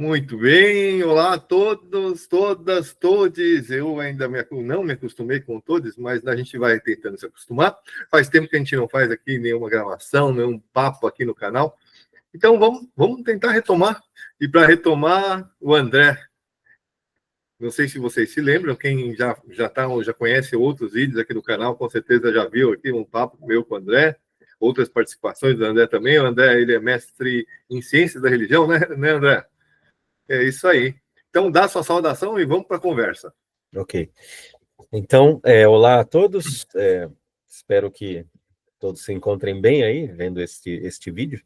Muito bem, olá a todos, todas, todes. Eu ainda não me acostumei com todos, mas a gente vai tentando se acostumar. Faz tempo que a gente não faz aqui nenhuma gravação, nenhum papo aqui no canal. Então vamos tentar retomar. E para retomar, o André. Não sei se vocês se lembram, quem já conhece outros vídeos aqui do canal, com certeza já viu aqui um papo meu com o André, outras participações do André também. O André, ele é mestre em ciências da religião, né André? É isso aí. Então, dá sua saudação e vamos para a conversa. Ok. Então, olá a todos. Espero que todos se encontrem bem aí, vendo este vídeo.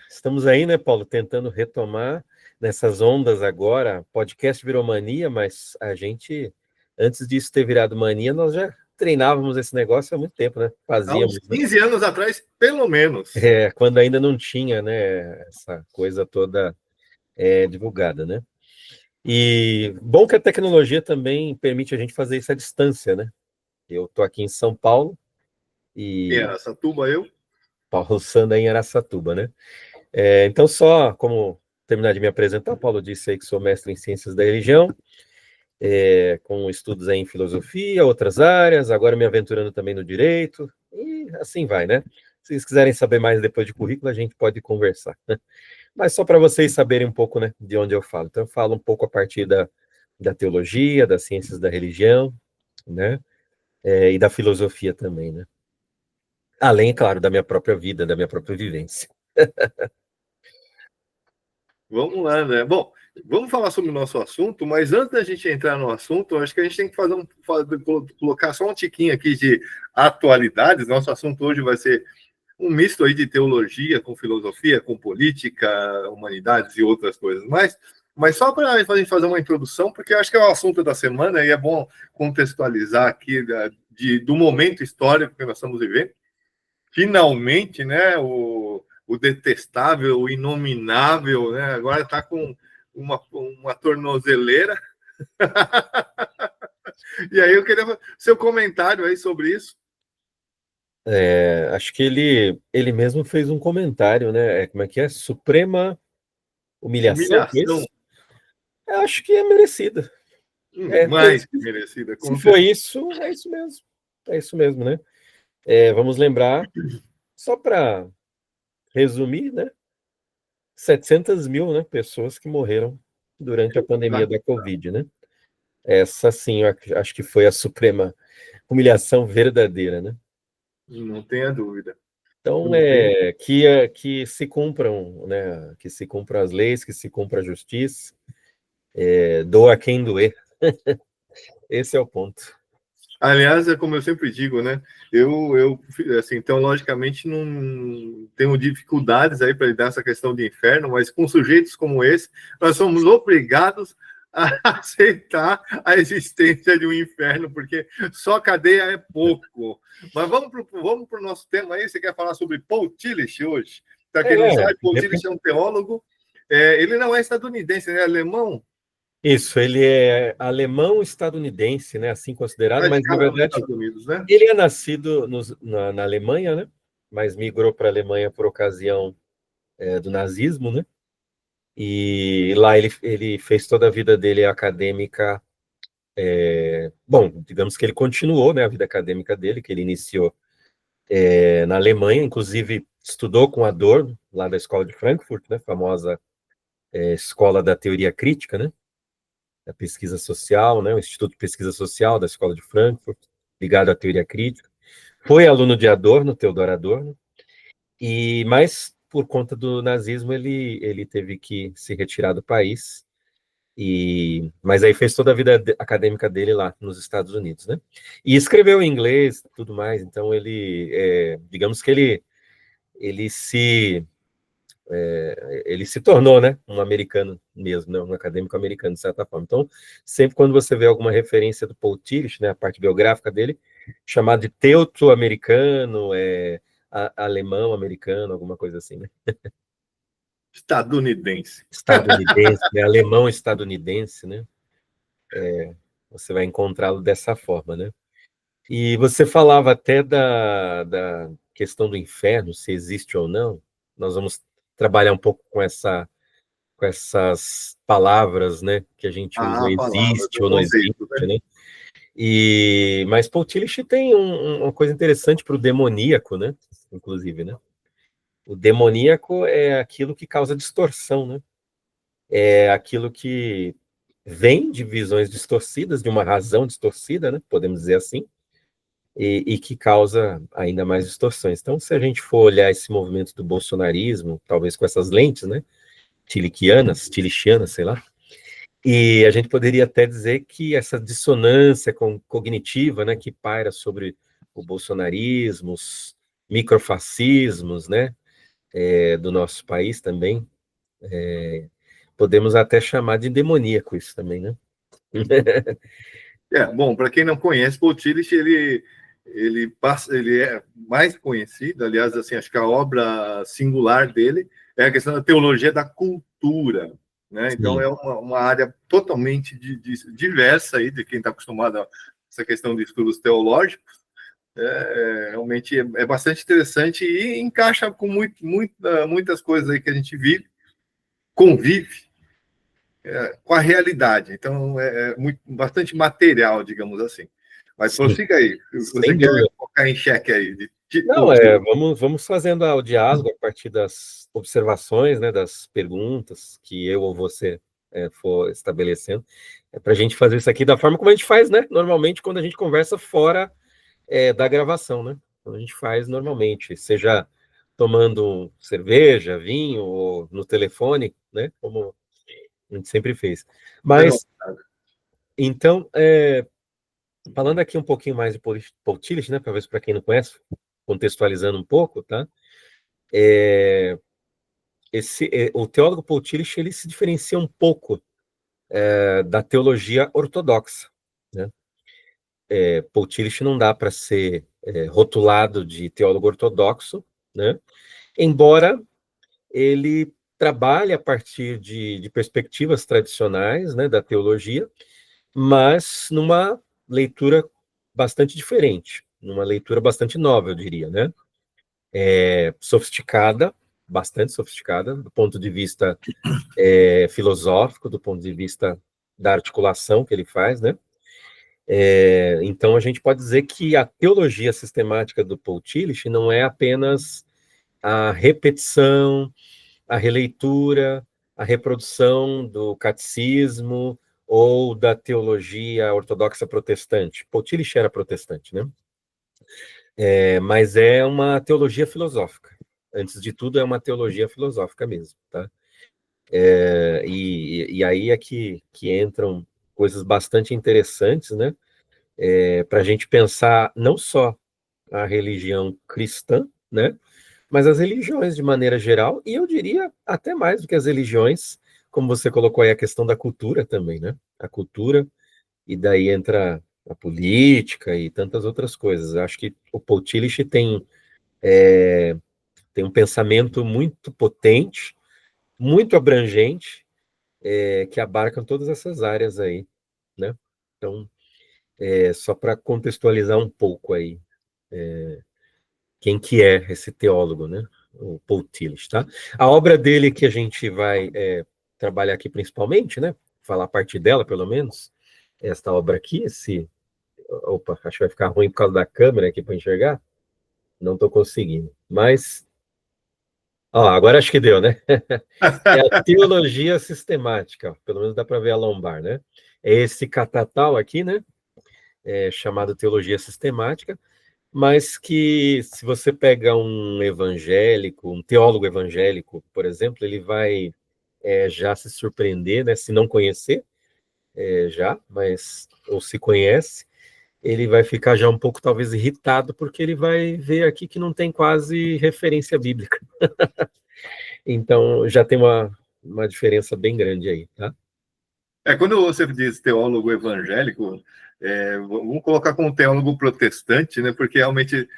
Estamos aí, né, Paulo, tentando retomar nessas ondas agora. Podcast virou mania, mas a gente, antes disso ter virado mania, nós já treinávamos esse negócio há muito tempo, né? Fazíamos. Há uns 15 anos atrás, pelo menos. Quando ainda não tinha, né, essa coisa toda divulgada, né? E bom que a tecnologia também permite a gente fazer isso à distância, né? Eu estou aqui em São Paulo Em e Araçatuba, eu. Paulo Sanda em Araçatuba, né? Então, só como terminar de me apresentar, Paulo disse aí que sou mestre em Ciências da Religião, com estudos aí em filosofia, outras áreas, agora me aventurando também no direito, e assim vai, né? Se vocês quiserem saber mais depois de currículo, a gente pode conversar, né? Mas só para vocês saberem um pouco, né, de onde eu falo. Então, eu falo um pouco a partir da teologia, das ciências da religião, né, e da filosofia também, né. Além, claro, da minha própria vida, da minha própria vivência. Vamos lá, né? Bom, vamos falar sobre o nosso assunto, mas antes da gente entrar no assunto, acho que a gente tem que colocar só um tiquinho aqui de atualidades. Nosso assunto hoje vai ser um misto aí de teologia com filosofia, com política, humanidades e outras coisas mais. Mas só para a gente fazer uma introdução, porque acho que é o assunto da semana e é bom contextualizar aqui do momento histórico que nós estamos vivendo. Finalmente, né, o detestável, o inominável, né, agora está com uma tornozeleira. E aí eu queria seu comentário aí sobre isso. Acho que ele mesmo fez um comentário, né? Como é que é? Suprema humilhação? Humilhação. Acho que é merecida. Mais que merecida. Se for isso, é isso mesmo. É isso mesmo, né? Vamos lembrar, só para resumir, né? 700 mil, né, pessoas que morreram durante a pandemia da Covid, né? Essa, sim, eu acho que foi a suprema humilhação verdadeira, né? Não tenha dúvida. Então, que se cumpram, né? Que se cumpram as leis, que se cumpra a justiça, doa quem doer. Esse é o ponto. Aliás, é como eu sempre digo, né? Eu assim, então, logicamente, não tenho dificuldades aí para lidar com essa questão de inferno, mas com sujeitos como esse, nós somos obrigados a aceitar a existência de um inferno, porque só cadeia é pouco. Mas vamos para o nosso tema aí. Você quer falar sobre Paul Tillich hoje? Para quem não sabe, Paul Tillich é um teólogo. Ele não é estadunidense, ele é alemão. Isso, ele é alemão-estadunidense, né, assim considerado, mas na verdade Unidos, né? ele é nascido na Alemanha, né, mas migrou para a Alemanha por ocasião do nazismo, né, e lá ele fez toda a vida dele acadêmica, bom, digamos que ele continuou, né, a vida acadêmica dele, que ele iniciou na Alemanha, inclusive estudou com Adorno, lá da Escola de Frankfurt, né, famosa escola da teoria crítica, né, da pesquisa social, né, o Instituto de Pesquisa Social da Escola de Frankfurt, ligado à teoria crítica. Foi aluno de Adorno, Theodor Adorno, mas por conta do nazismo ele teve que se retirar do país, mas aí fez toda a vida acadêmica dele lá nos Estados Unidos, né? E escreveu em inglês, tudo mais, então digamos que ele se tornou, né, um americano mesmo, né, um acadêmico americano, de certa forma. Então, sempre quando você vê alguma referência do Paul Tillich, né, a parte biográfica dele, chamado de teuto-americano, alemão-americano, alguma coisa assim, né? Estadunidense. Estadunidense, né, alemão-estadunidense, né? Você vai encontrá-lo dessa forma, né? E você falava até da questão do inferno, se existe ou não. Nós vamos trabalhar um pouco com essa com essas palavras, né, que a gente usa, Palavras, existe o ou não existe, conceito, né? né? Mas Paul Tillich tem uma coisa interessante para o demoníaco, né? Inclusive, né? O demoníaco é aquilo que causa distorção, né? É aquilo que vem de visões distorcidas, de uma razão distorcida, né? Podemos dizer assim, e que causa ainda mais distorções. Então, se a gente for olhar esse movimento do bolsonarismo, talvez com essas lentes, né? Tilichianas, sei lá, e a gente poderia até dizer que essa dissonância cognitiva, né, que paira sobre o bolsonarismo, os microfascismos, né, do nosso país também, podemos até chamar de demoníaco isso também, né? Bom, para quem não conhece, Paul Tillich, ele é mais conhecido, aliás, assim, acho que a obra singular dele é a questão da teologia da cultura, né? Então Sim. é uma área totalmente diversa aí de quem está acostumado a essa questão de estudos teológicos. Realmente é bastante interessante e encaixa com muitas coisas aí que a gente convive com a realidade. Então, bastante material, digamos assim. Mas Sim, prossiga aí. Você sem quer dúvida. colocar em xeque aí? Não, vamos fazendo o diálogo a partir das observações, né, das perguntas que eu ou você for estabelecendo, para a gente fazer isso aqui da forma como a gente faz, né, normalmente quando a gente conversa fora da gravação, né, quando a gente faz normalmente, seja tomando cerveja, vinho, ou no telefone, né, como a gente sempre fez. Mas, então, falando aqui um pouquinho mais de Paul Tillich, né, talvez para quem não conhece, contextualizando um pouco, tá? O teólogo Paul Tillich, ele se diferencia um pouco da teologia ortodoxa, né? Paul Tillich não dá para ser rotulado de teólogo ortodoxo, né? Embora ele trabalhe a partir de perspectivas tradicionais, né, da teologia, mas numa leitura bastante diferente, numa leitura bastante nova, eu diria, né? Sofisticada, bastante sofisticada, do ponto de vista filosófico, do ponto de vista da articulação que ele faz, né? Então, a gente pode dizer que a teologia sistemática do Paul Tillich não é apenas a repetição, a releitura, a reprodução do catecismo ou da teologia ortodoxa protestante. Paul Tillich era protestante, né? Mas é uma teologia filosófica. Antes de tudo, é uma teologia filosófica mesmo, tá? E aí é que entram coisas bastante interessantes, né? Para a gente pensar não só a religião cristã, né? Mas as religiões de maneira geral, e eu diria até mais do que as religiões, como você colocou aí a questão da cultura também, né? A cultura, e daí entra a política e tantas outras coisas. Eu acho que o Paul Tillich tem um pensamento muito potente, muito abrangente, que abarcam todas essas áreas aí, né? Então, só para contextualizar um pouco aí, quem que é esse teólogo, né? O Paul Tillich, tá? A obra dele que a gente vai trabalhar aqui principalmente, né? Falar a partir dela, pelo menos, esta obra aqui, Opa, acho que vai ficar ruim por causa da câmera aqui para enxergar. Não estou conseguindo. Mas, ó, agora acho que deu, né? É a teologia sistemática, ó. Pelo menos dá para ver a lombar, né? É esse catatal aqui, né? Chamado teologia sistemática, mas que se você pega um evangélico, um teólogo evangélico, por exemplo, ele vai já se surpreender, né? Se não conhecer, mas ou se conhece, ele vai ficar já um pouco talvez irritado, porque ele vai ver aqui que não tem quase referência bíblica. Então já tem uma diferença bem grande aí, tá? Quando você diz teólogo evangélico, vamos colocar como teólogo protestante, né? Porque realmente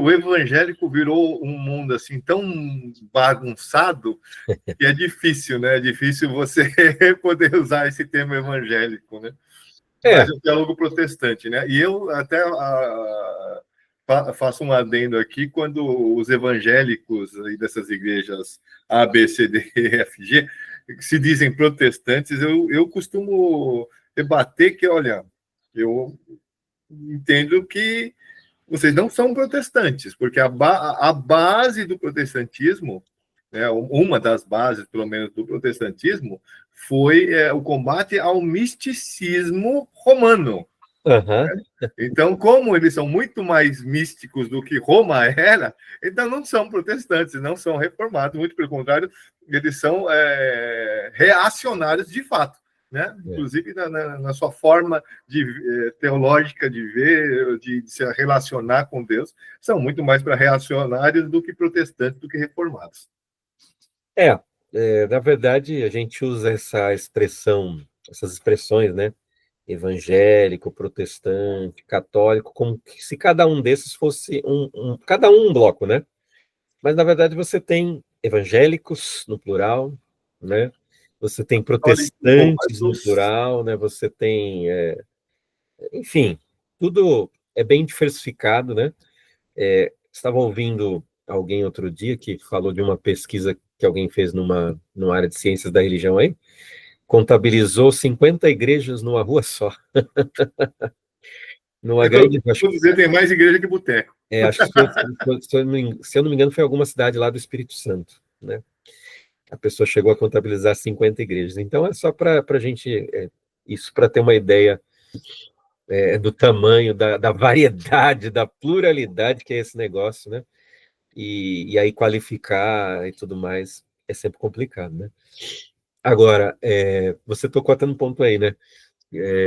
o evangélico virou um mundo assim tão bagunçado que é difícil, né? É difícil você poder usar esse termo evangélico, né? Mas o teólogo protestante, né? E eu até faço um adendo aqui, quando os evangélicos aí dessas igrejas A, B, C, D, E, F, G, se dizem protestantes, eu costumo debater que, olha, eu entendo que vocês não são protestantes, porque a base do protestantismo, né, uma das bases, pelo menos, do protestantismo, foi o combate ao misticismo romano. Uhum. Então, como eles são muito mais místicos do que Roma era, então não são protestantes, não são reformados, muito pelo contrário, eles são reacionários de fato, né? Inclusive na sua forma teológica de ver, de se relacionar com Deus, são muito mais para reacionários do que protestantes, do que reformados. Na verdade, a gente usa essa expressão, essas expressões, né? Evangélico, protestante, católico, como se cada um desses fosse cada um bloco, né? Mas na verdade você tem evangélicos no plural, né? Você tem protestantes no plural, né? Você tem, enfim, tudo é bem diversificado, né? Estava ouvindo alguém outro dia que falou de uma pesquisa que alguém fez numa área de ciências da religião aí, contabilizou 50 igrejas numa rua só. Numa grande. Tem mais igreja que boteco. Acho que se eu não me engano, foi alguma cidade lá do Espírito Santo, né? A pessoa chegou a contabilizar 50 igrejas. Então, é só para a gente, isso para ter uma ideia do tamanho, da variedade, da pluralidade que é esse negócio, né? E aí qualificar e tudo mais é sempre complicado, né? Agora, você tocou até no ponto aí, né?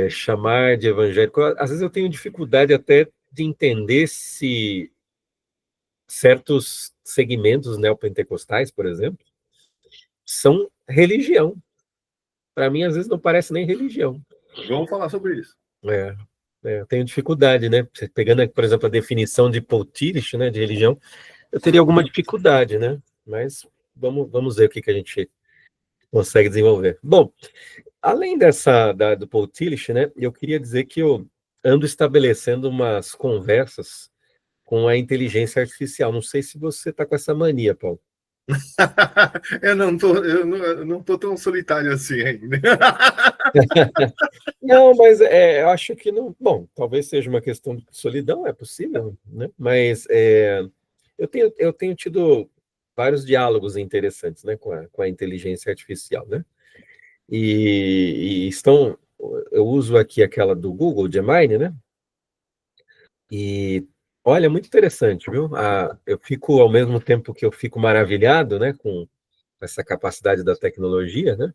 Chamar de evangélico. Às vezes eu tenho dificuldade até de entender se certos segmentos neopentecostais, por exemplo, são religião. Para mim, às vezes, não parece nem religião. Vamos falar sobre isso. Eu tenho dificuldade, né? Pegando, por exemplo, a definição de Paul Tillich, né, de religião, eu teria alguma dificuldade, né? Mas vamos ver o que a gente consegue desenvolver. Bom, além do Paul Tillich, né, eu queria dizer que eu ando estabelecendo umas conversas com a inteligência artificial. Não sei se você está com essa mania, Paulo. eu não tô tão solitário assim ainda. Não, mas eu acho que não. Bom, talvez seja uma questão de solidão, é possível, né? Mas eu tenho tido vários diálogos interessantes, né, com a inteligência artificial, né? E eu uso aqui aquela do Google, Gemini, né? E olha, muito interessante, viu? Eu fico, ao mesmo tempo que eu fico maravilhado, né, com essa capacidade da tecnologia, né?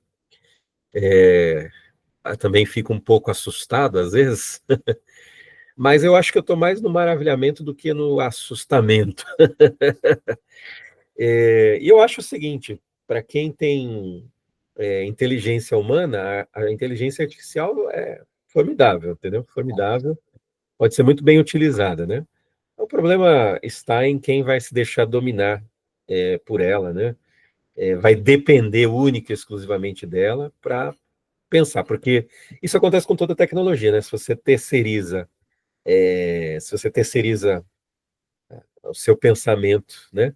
Também fico um pouco assustado às vezes, mas eu acho que eu estou mais no maravilhamento do que no assustamento. E eu acho o seguinte, para quem tem inteligência humana, a inteligência artificial é formidável, entendeu? Formidável, pode ser muito bem utilizada, né? O problema está em quem vai se deixar dominar por ela, né? Vai depender única e exclusivamente dela para pensar, porque isso acontece com toda tecnologia, né? Se você terceiriza o seu pensamento, né,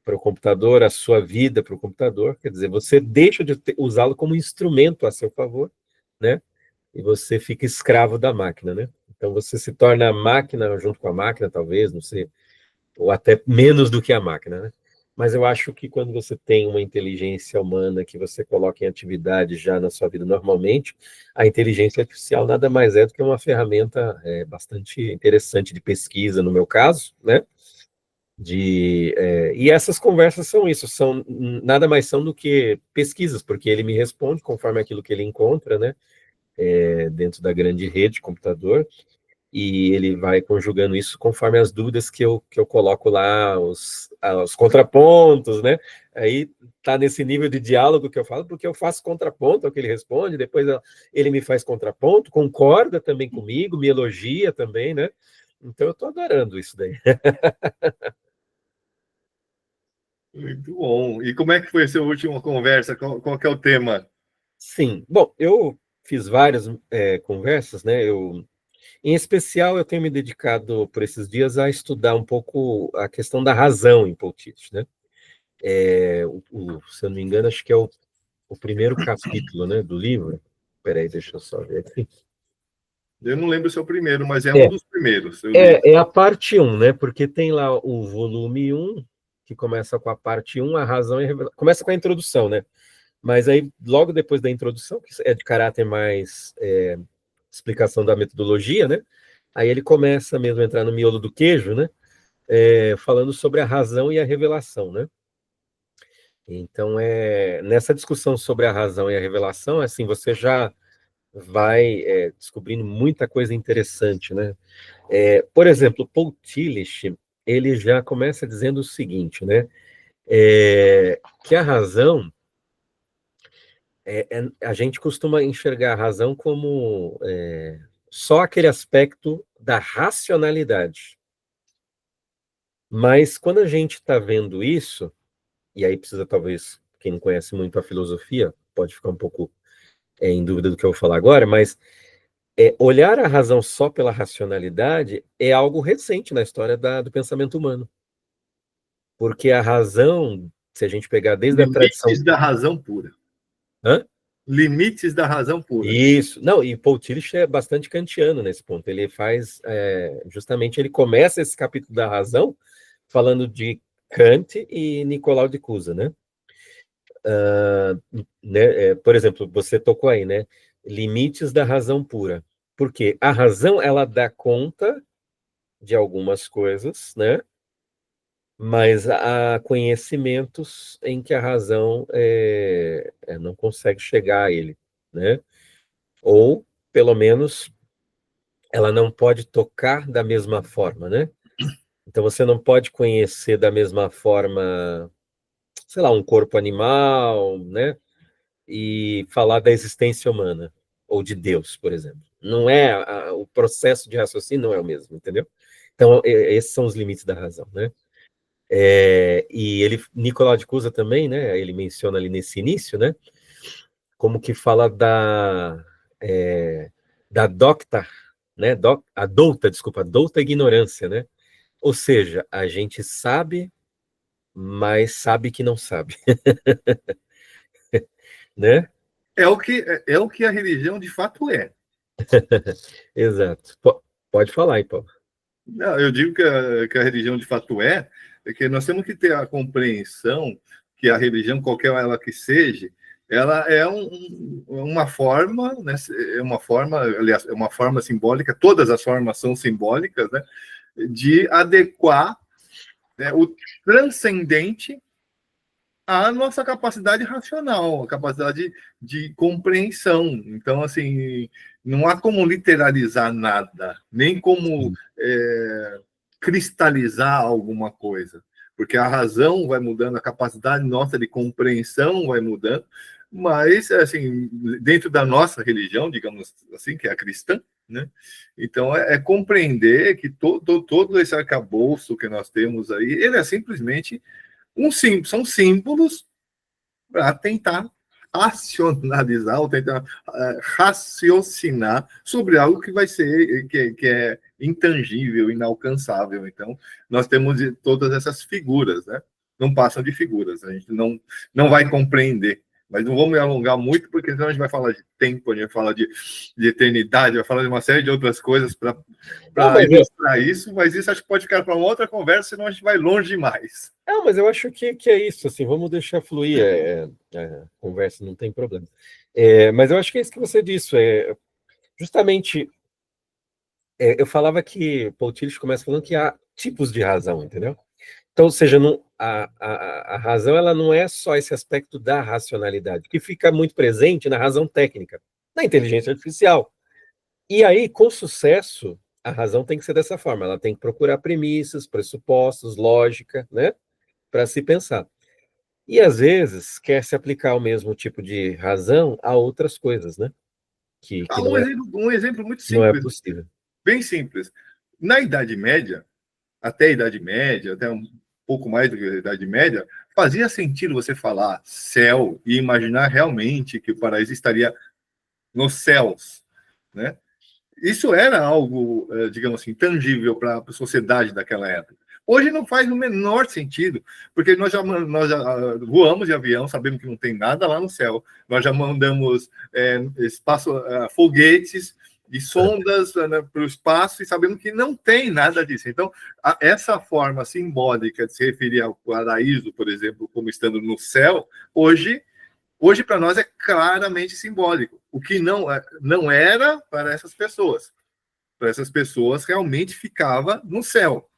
para o computador, a sua vida para o computador, quer dizer, você deixa de usá-lo como instrumento a seu favor, né? E você fica escravo da máquina, né? Então você se torna a máquina junto com a máquina, talvez, não sei, ou até menos do que a máquina, né? Mas eu acho que quando você tem uma inteligência humana que você coloca em atividade já na sua vida normalmente, a inteligência artificial nada mais é do que uma ferramenta bastante interessante de pesquisa, no meu caso, né? E essas conversas são isso, nada mais são do que pesquisas, porque ele me responde conforme aquilo que ele encontra, né? Dentro da grande rede de computador, e ele vai conjugando isso conforme as dúvidas que eu coloco lá, os contrapontos, né? Aí tá nesse nível de diálogo que eu falo, porque eu faço contraponto ao que ele responde, depois ele me faz contraponto, concorda também comigo, me elogia também, né? Então eu tô adorando isso daí. Muito bom. E como é que foi a sua última conversa? Qual que é o tema? Sim. Bom, eu fiz várias conversas, né? Em especial, eu tenho me dedicado por esses dias a estudar um pouco a questão da razão em Paul Tillich, né? Se eu não me engano, acho que é o primeiro capítulo, né, do livro. Peraí, deixa eu só ver aqui. Eu não lembro se é o primeiro, mas é um dos primeiros. É a parte 1, né? Porque tem lá o volume 1, que começa com a parte 1, a razão e a revelação. Começa com a introdução, né? Mas aí, logo depois da introdução, que é de caráter mais explicação da metodologia, né? Aí ele começa mesmo a entrar no miolo do queijo, né? Falando sobre a razão e a revelação, né? Então, nessa discussão sobre a razão e a revelação, assim, você já vai descobrindo muita coisa interessante, né? Por exemplo, Paul Tillich, ele já começa dizendo o seguinte, né? Que a razão, a gente costuma enxergar a razão como só aquele aspecto da racionalidade. Mas quando a gente está vendo isso, e aí precisa talvez, quem não conhece muito a filosofia, pode ficar um pouco em dúvida do que eu vou falar agora, mas olhar a razão só pela racionalidade é algo recente na história do pensamento humano. Porque a razão, se a gente pegar desde a tradição... Limites da razão pura. Hã? Limites da razão pura. Isso. Não, e Paul Tillich é bastante kantiano nesse ponto. Ele faz, justamente, ele começa esse capítulo da razão falando de Kant e Nicolau de Cusa, né? Por exemplo, você tocou aí, né? Limites da razão pura. Porque a razão, ela dá conta de algumas coisas, né? Mas há conhecimentos em que a razão não consegue chegar a ele, né? Ou, pelo menos, ela não pode tocar da mesma forma, né? Então, você não pode conhecer da mesma forma, sei lá, um corpo animal, né? E falar da existência humana, ou de Deus, por exemplo. Não é, o processo de raciocínio não é o mesmo, entendeu? Então, esses são os limites da razão, né? E Nicolau de Cusa também, né? Ele menciona ali nesse início, né? Como que fala da docta, né? A douta ignorância, né? Ou seja, a gente sabe, mas sabe que não sabe, né? É o que a religião de fato é. Exato. Pode falar aí, Paulo. Não, eu digo que a religião de fato é que nós temos que ter a compreensão que a religião, qualquer ela que seja, ela é uma forma, né? É uma forma, aliás, é uma forma simbólica, todas as formas são simbólicas, né? De adequar, né, o transcendente à nossa capacidade racional, a capacidade de compreensão. Então, assim, não há como literalizar nada, nem como cristalizar alguma coisa, porque a razão vai mudando, a capacidade nossa de compreensão vai mudando, mas, assim, dentro da nossa religião, digamos assim, que é a cristã, né? Então, compreender que todo esse arcabouço que nós temos aí, ele é simplesmente são símbolos para tentar racionalizar ou tentar raciocinar sobre algo que vai ser que é intangível, inalcançável. Então, nós temos todas essas figuras, né? Não passam de figuras, a gente não vai compreender. Mas não vamos me alongar muito, porque senão a gente vai falar de tempo, a gente vai falar de eternidade, vai falar de uma série de outras coisas para ilustrar isso, mas isso acho que pode ficar para uma outra conversa, senão a gente vai longe demais. Não, mas eu acho que é isso, assim, vamos deixar fluir a conversa, não tem problema. Mas eu acho que é isso que você disse, justamente, eu falava que Paul Tillich começa falando que há tipos de razão, entendeu? Então, ou seja, a razão, ela não é só esse aspecto da racionalidade, que fica muito presente na razão técnica, na inteligência artificial. E aí, com sucesso, a razão tem que ser dessa forma, ela tem que procurar premissas, pressupostos, lógica, né, para se pensar. E às vezes quer se aplicar o mesmo tipo de razão a outras coisas, né? Que Um exemplo muito não é simples, possível. bem simples. Na Idade Média, até a Idade Média, até um pouco mais do que a Idade Média, fazia sentido você falar céu e imaginar realmente que o paraíso estaria nos céus, né? Isso era algo, digamos assim, tangível para a sociedade daquela época. Hoje não faz o menor sentido, porque nós já voamos de avião, sabemos que não tem nada lá no céu, nós já mandamos foguetes e sondas para o espaço e sabemos que não tem nada disso. Então, essa forma simbólica de se referir ao paraíso, por exemplo, como estando no céu, hoje para nós é claramente simbólico, o que não era para essas pessoas. Para essas pessoas realmente ficava no céu.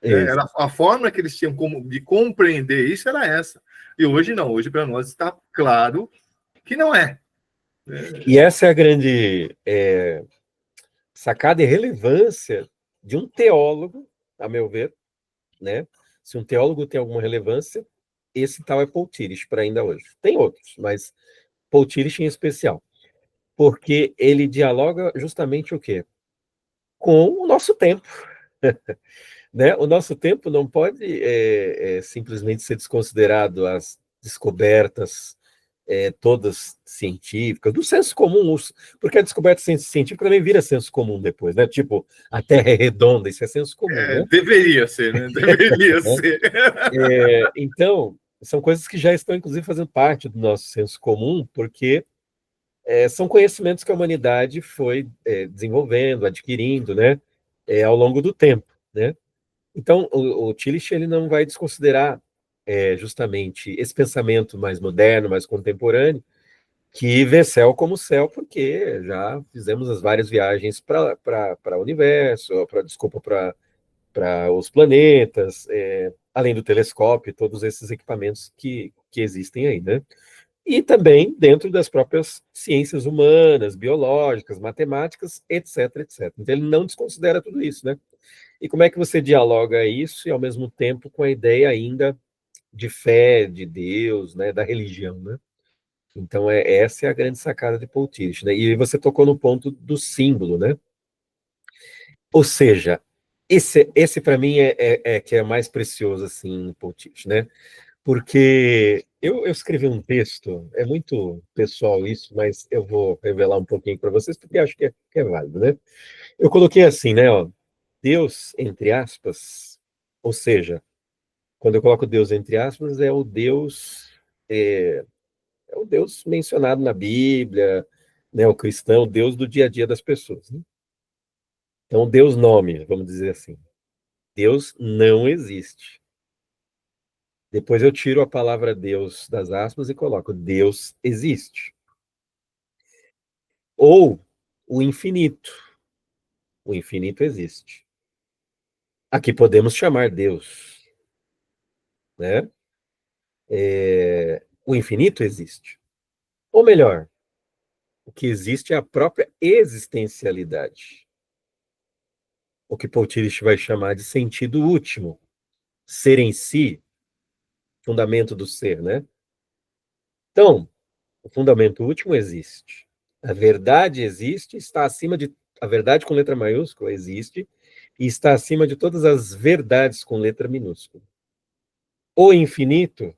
Era a forma que eles tinham de compreender isso era essa. E hoje não, hoje para nós está claro que não é. E essa é a grande sacada e relevância de um teólogo, a meu ver, né? Se um teólogo tem alguma relevância, esse tal é Paul Tillich para ainda hoje. Tem outros, mas Paul Tillich em especial, porque ele dialoga justamente o quê? Com o nosso tempo. Né? O nosso tempo não pode simplesmente ser desconsiderado as descobertas todas científicas, do senso comum, porque a descoberta científica também vira senso comum depois, né? Tipo, a Terra é redonda, isso é senso comum, né? Deveria ser, né? Deveria ser. Então, são coisas que já estão, inclusive, fazendo parte do nosso senso comum, porque são conhecimentos que a humanidade foi desenvolvendo, adquirindo, né? Ao longo do tempo, né? Então, o Tillich ele não vai desconsiderar justamente esse pensamento mais moderno, mais contemporâneo, que vê céu como céu, porque já fizemos as várias viagens para o universo, para os planetas, além do telescópio, todos esses equipamentos que existem aí, né? E também dentro das próprias ciências humanas, biológicas, matemáticas, etc, etc. Então, ele não desconsidera tudo isso, né? E como é que você dialoga isso e, ao mesmo tempo, com a ideia ainda de fé, de Deus, né, da religião, né? Então, essa é a grande sacada de Paul Tillich, né? E você tocou no ponto do símbolo, né? Ou seja, esse para mim que é mais precioso, assim, em Paul Tillich, né? Porque eu escrevi um texto, é muito pessoal isso, mas eu vou revelar um pouquinho para vocês, porque acho que é válido, né? Eu coloquei assim, né, ó, Deus, entre aspas, ou seja, quando eu coloco Deus entre aspas, é, é o Deus mencionado na Bíblia, né, o cristão, o Deus do dia a dia das pessoas, né? Então, Deus nome, vamos dizer assim. Deus não existe. Depois eu tiro a palavra Deus das aspas e coloco Deus existe. Ou o infinito. O infinito existe. Aqui podemos chamar Deus, né? O infinito existe. Ou melhor, o que existe é a própria existencialidade. O que Paul Tillich vai chamar de sentido último. Ser em si, fundamento do ser, né? Então, o fundamento último existe. A verdade existe, está acima de... A verdade com letra maiúscula existe e está acima de todas as verdades com letra minúscula. O infinito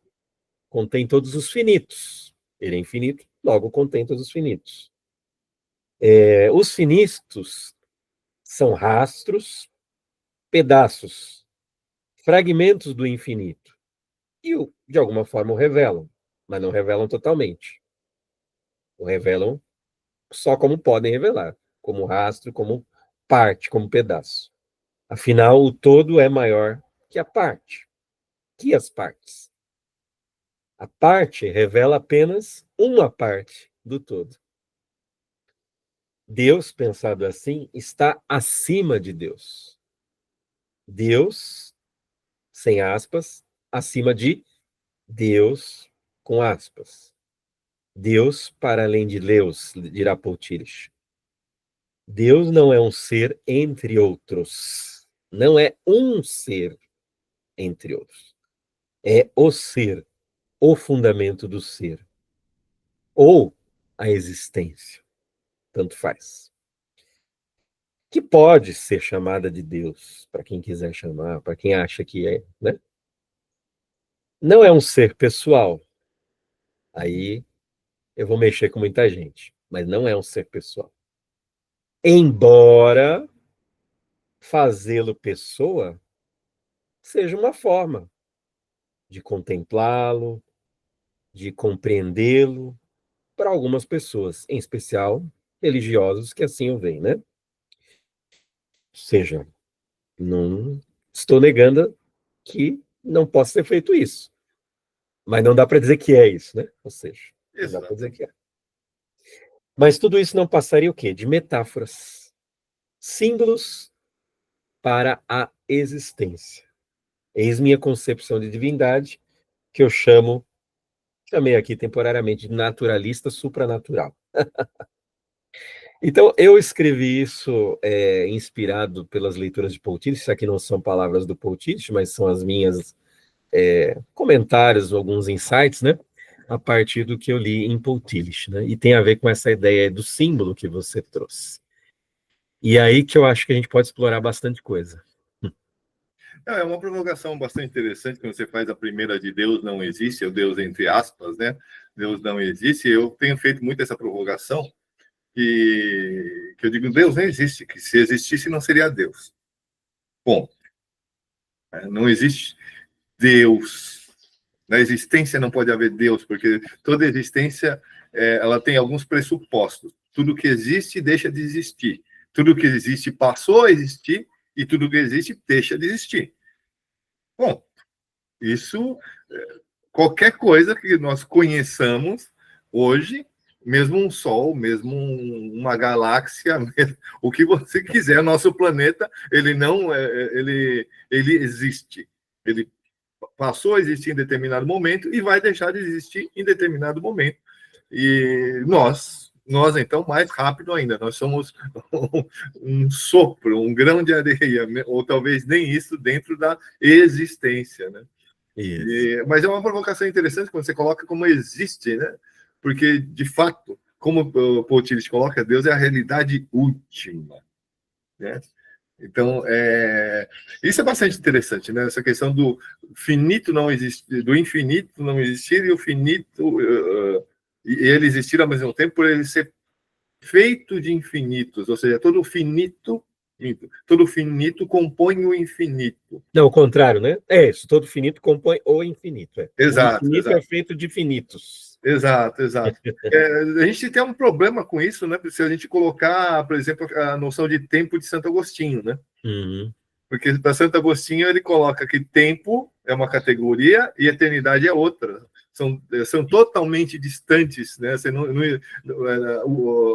contém todos os finitos. Ele é infinito, logo contém todos os finitos. Os finitos são rastros, pedaços, fragmentos do infinito. E, de alguma forma, o revelam, mas não revelam totalmente. O revelam só como podem revelar, como rastro, como parte, como pedaço. Afinal, o todo é maior que a parte, que as partes. A parte revela apenas uma parte do todo. Deus, pensado assim, está acima de Deus. Deus, sem aspas, acima de Deus, com aspas. Deus para além de Deus, dirá Paul Tillich. Deus não é um ser entre outros. Não é um ser entre outros. É o ser, o fundamento do ser. Ou a existência. Tanto faz. Que pode ser chamada de Deus, para quem quiser chamar, para quem acha que é, né? Não é um ser pessoal. Aí eu vou mexer com muita gente, mas não é um ser pessoal. embora fazê-lo pessoa seja uma forma de contemplá-lo, de compreendê-lo, para algumas pessoas, em especial religiosos que assim o veem, né? Ou seja, não estou negando que não possa ser feito isso, mas não dá para dizer que é isso, né? Ou seja, não dá para dizer Exato. que é. Mas tudo isso não passaria o quê? De metáforas, símbolos para a existência. Eis minha concepção de divindade, que eu chamei aqui temporariamente de naturalista supranatural. Então, eu escrevi isso inspirado pelas leituras de Paul Tillich, isso aqui não são palavras do Paul Tillich, mas são as minhas comentários, alguns insights, né? A partir do que eu li em Paul Tillich, né? E tem a ver com essa ideia do símbolo que você trouxe. E aí que eu acho que a gente pode explorar bastante coisa. É uma provocação bastante interessante quando você faz a primeira de Deus não existe, o Deus entre aspas, né? Deus não existe. Eu tenho feito muito essa provocação, que eu digo, Deus não existe, que se existisse não seria Deus. Bom, não existe Deus. Na existência não pode haver Deus, porque toda existência ela tem alguns pressupostos. Tudo que existe deixa de existir. Tudo que existe passou a existir e tudo que existe deixa de existir. Bom, isso, qualquer coisa que nós conheçamos hoje, mesmo um sol, mesmo uma galáxia, o que você quiser, nosso planeta, ele não, ele existe. Ele passou a existir em determinado momento e vai deixar de existir em determinado momento. E nós então, mais rápido ainda, nós somos um sopro, um grão de areia, ou talvez nem isso dentro da existência, né? Mas é uma provocação interessante quando você coloca como existe, né? Porque, de fato, como o Paul Tillich coloca, Deus é a realidade última, né? Então, isso é bastante interessante, né? Essa questão do finito não existir, do infinito não existir e o finito e ele existir ao mesmo tempo por ele ser feito de infinitos, ou seja, todo finito compõe o infinito. Não, o contrário, né? É isso, todo finito compõe o infinito. O Exato, infinito exato. é feito de finitos. Exato, exato. A gente tem um problema com isso, né? Se a gente colocar, por exemplo, a noção de tempo de Santo Agostinho, né? Uhum. Porque para Santo Agostinho ele coloca que tempo é uma categoria e eternidade é outra. São totalmente distantes, né?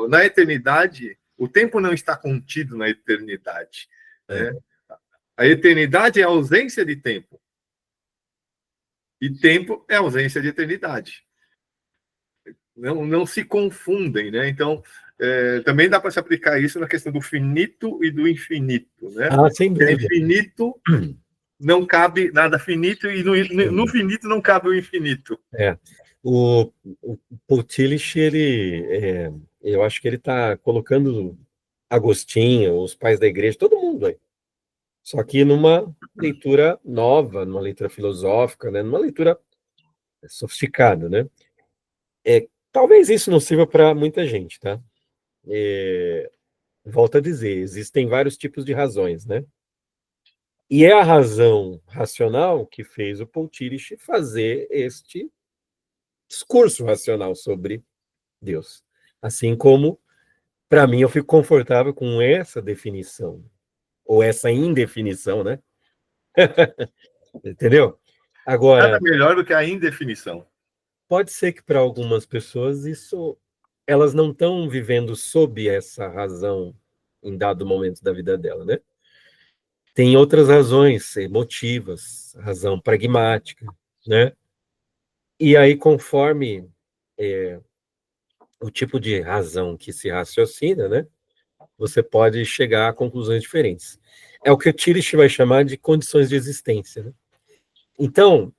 Na eternidade, o tempo não está contido na eternidade, né? A eternidade é a ausência de tempo. E tempo é a ausência de eternidade. Não se confundem, né? Então, também dá para se aplicar isso na questão do finito e do infinito, né? Sem dúvida. Infinito não cabe nada finito e no finito não cabe o infinito. O Paul Tillich, eu acho que ele está colocando Agostinho, os pais da igreja, todo mundo aí. Só que numa leitura nova, numa leitura filosófica, né? Numa leitura sofisticada, né? Talvez isso não sirva para muita gente, tá? Volto a dizer, existem vários tipos de razões, né? E é a razão racional que fez o Paul Tillich fazer este discurso racional sobre Deus. Assim como, para mim, eu fico confortável com essa definição, ou essa indefinição, né? Entendeu? Agora, Nada melhor do que a indefinição. pode ser que para algumas pessoas elas não estão vivendo sob essa razão em dado momento da vida dela, né? Tem outras razões emotivas, razão pragmática, né? E aí, conforme o tipo de razão que se raciocina, né? Você pode chegar a conclusões diferentes. É o que o Tillich vai chamar de condições de existência, né? Então,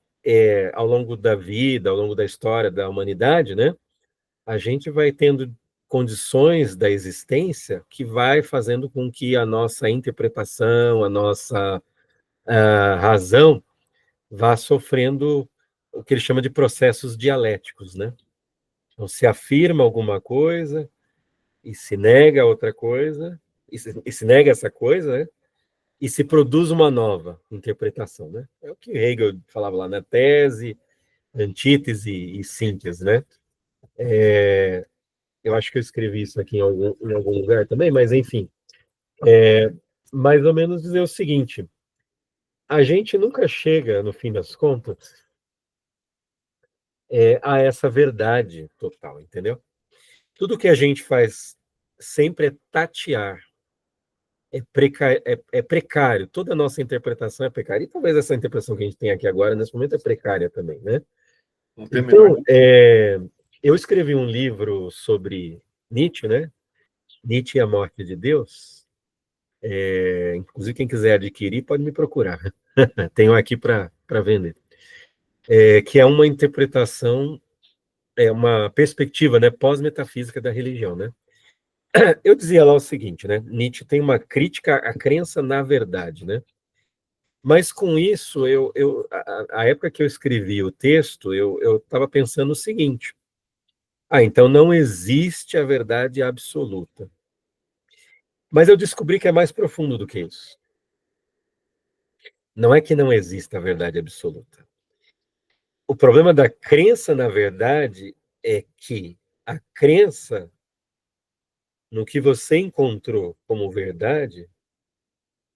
ao longo da vida, ao longo da história da humanidade, né? A gente vai tendo condições da existência que vai fazendo com que a nossa interpretação, a nossa razão vá sofrendo o que ele chama de processos dialéticos, né? Então, se afirma alguma coisa, e se nega outra coisa, e se nega essa coisa, né? E se produz uma nova interpretação, né? É o que Hegel falava lá na tese, antítese e síntese, né? Eu acho que eu escrevi isso aqui em algum lugar também, mas enfim, mais ou menos dizer o seguinte: a gente nunca chega, no fim das contas, a essa verdade total, entendeu? Tudo que a gente faz sempre é tatear, é precário, toda a nossa interpretação é precária, e talvez essa interpretação que a gente tem aqui agora, nesse momento, é precária também, né? Não tem a menor. Então, eu escrevi um livro sobre Nietzsche, né? Nietzsche e a Morte de Deus. Inclusive, quem quiser adquirir, pode me procurar. Tenho aqui para vender. Que é uma interpretação, uma perspectiva, né, pós-metafísica da religião, né? Eu dizia lá o seguinte, né? Nietzsche tem uma crítica à crença na verdade, né? Mas com isso, a época que eu escrevi o texto, eu estava pensando o seguinte: então não existe a verdade absoluta. Mas eu descobri que é mais profundo do que isso. Não é que não exista a verdade absoluta. O problema da crença na verdade é que a crença no que você encontrou como verdade,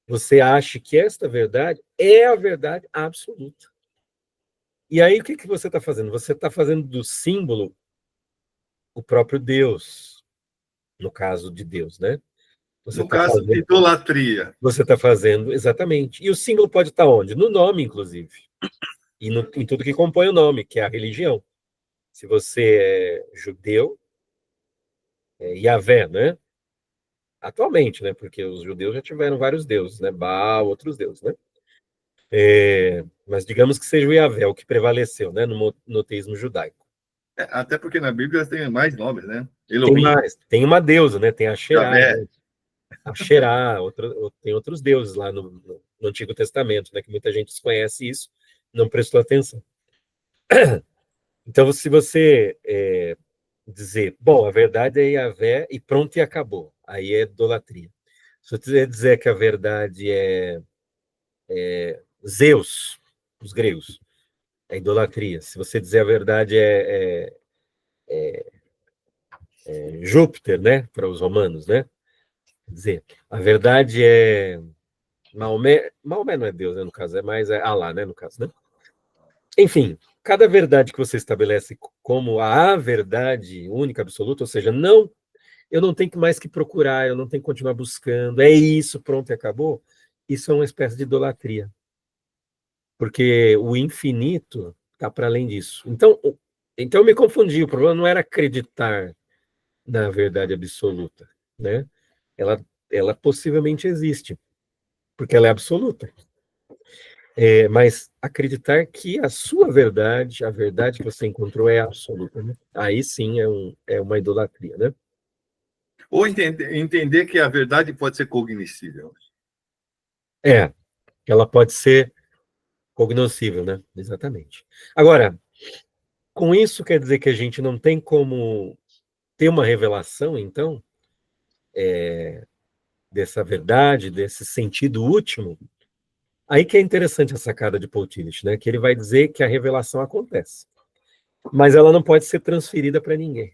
você acha que esta verdade é a verdade absoluta. E aí, o que você está fazendo? Você está fazendo do símbolo o próprio Deus, no caso de Deus, né? Você No está caso, fazendo, idolatria. você está fazendo, exatamente. E o símbolo pode estar onde? No nome, inclusive. E em tudo que compõe o nome, que é a religião. Se você é judeu, é Yahvé, né? Atualmente, né? Porque os judeus já tiveram vários deuses, né? Baal, outros deuses, né? Mas digamos que seja o Yahvé, o que prevaleceu, né? No monoteísmo judaico. Até porque na Bíblia tem mais nomes, né? Elohim, Tem uma deusa, né? Tem a Xerá, Javé. né? A Xerá, tem outros deuses lá no Antigo Testamento, né? Que muita gente desconhece isso, não prestou atenção. Então, se você dizer, bom, a verdade é Yahvé e pronto e acabou, aí é idolatria. Se você dizer que a verdade é Zeus, os gregos, é idolatria. Se você dizer a verdade é Júpiter, né, para os romanos, né? Quer dizer, a verdade é Maomé. Maomé não é Deus, né, no caso, é mais Alá, né, no caso, né? Enfim, cada verdade que você estabelece como a verdade única, absoluta, ou seja, não, eu não tenho mais que procurar, eu não tenho que continuar buscando, é isso, pronto e acabou. Isso é uma espécie de idolatria, porque o infinito está para além disso. Então eu me confundi, o problema não era acreditar na verdade absoluta, né? Ela possivelmente existe, porque ela é absoluta. Mas acreditar que a sua verdade, a verdade que você encontrou é absoluta, né? Aí sim é uma idolatria, né? Ou entender que a verdade pode ser cognoscível. Ela pode ser cognoscível, né? Exatamente. Agora, com isso quer dizer que a gente não tem como ter uma revelação, então, dessa verdade, desse sentido último. Aí que é interessante a sacada de Paul Tillich, né? Que ele vai dizer que a revelação acontece, mas ela não pode ser transferida para ninguém.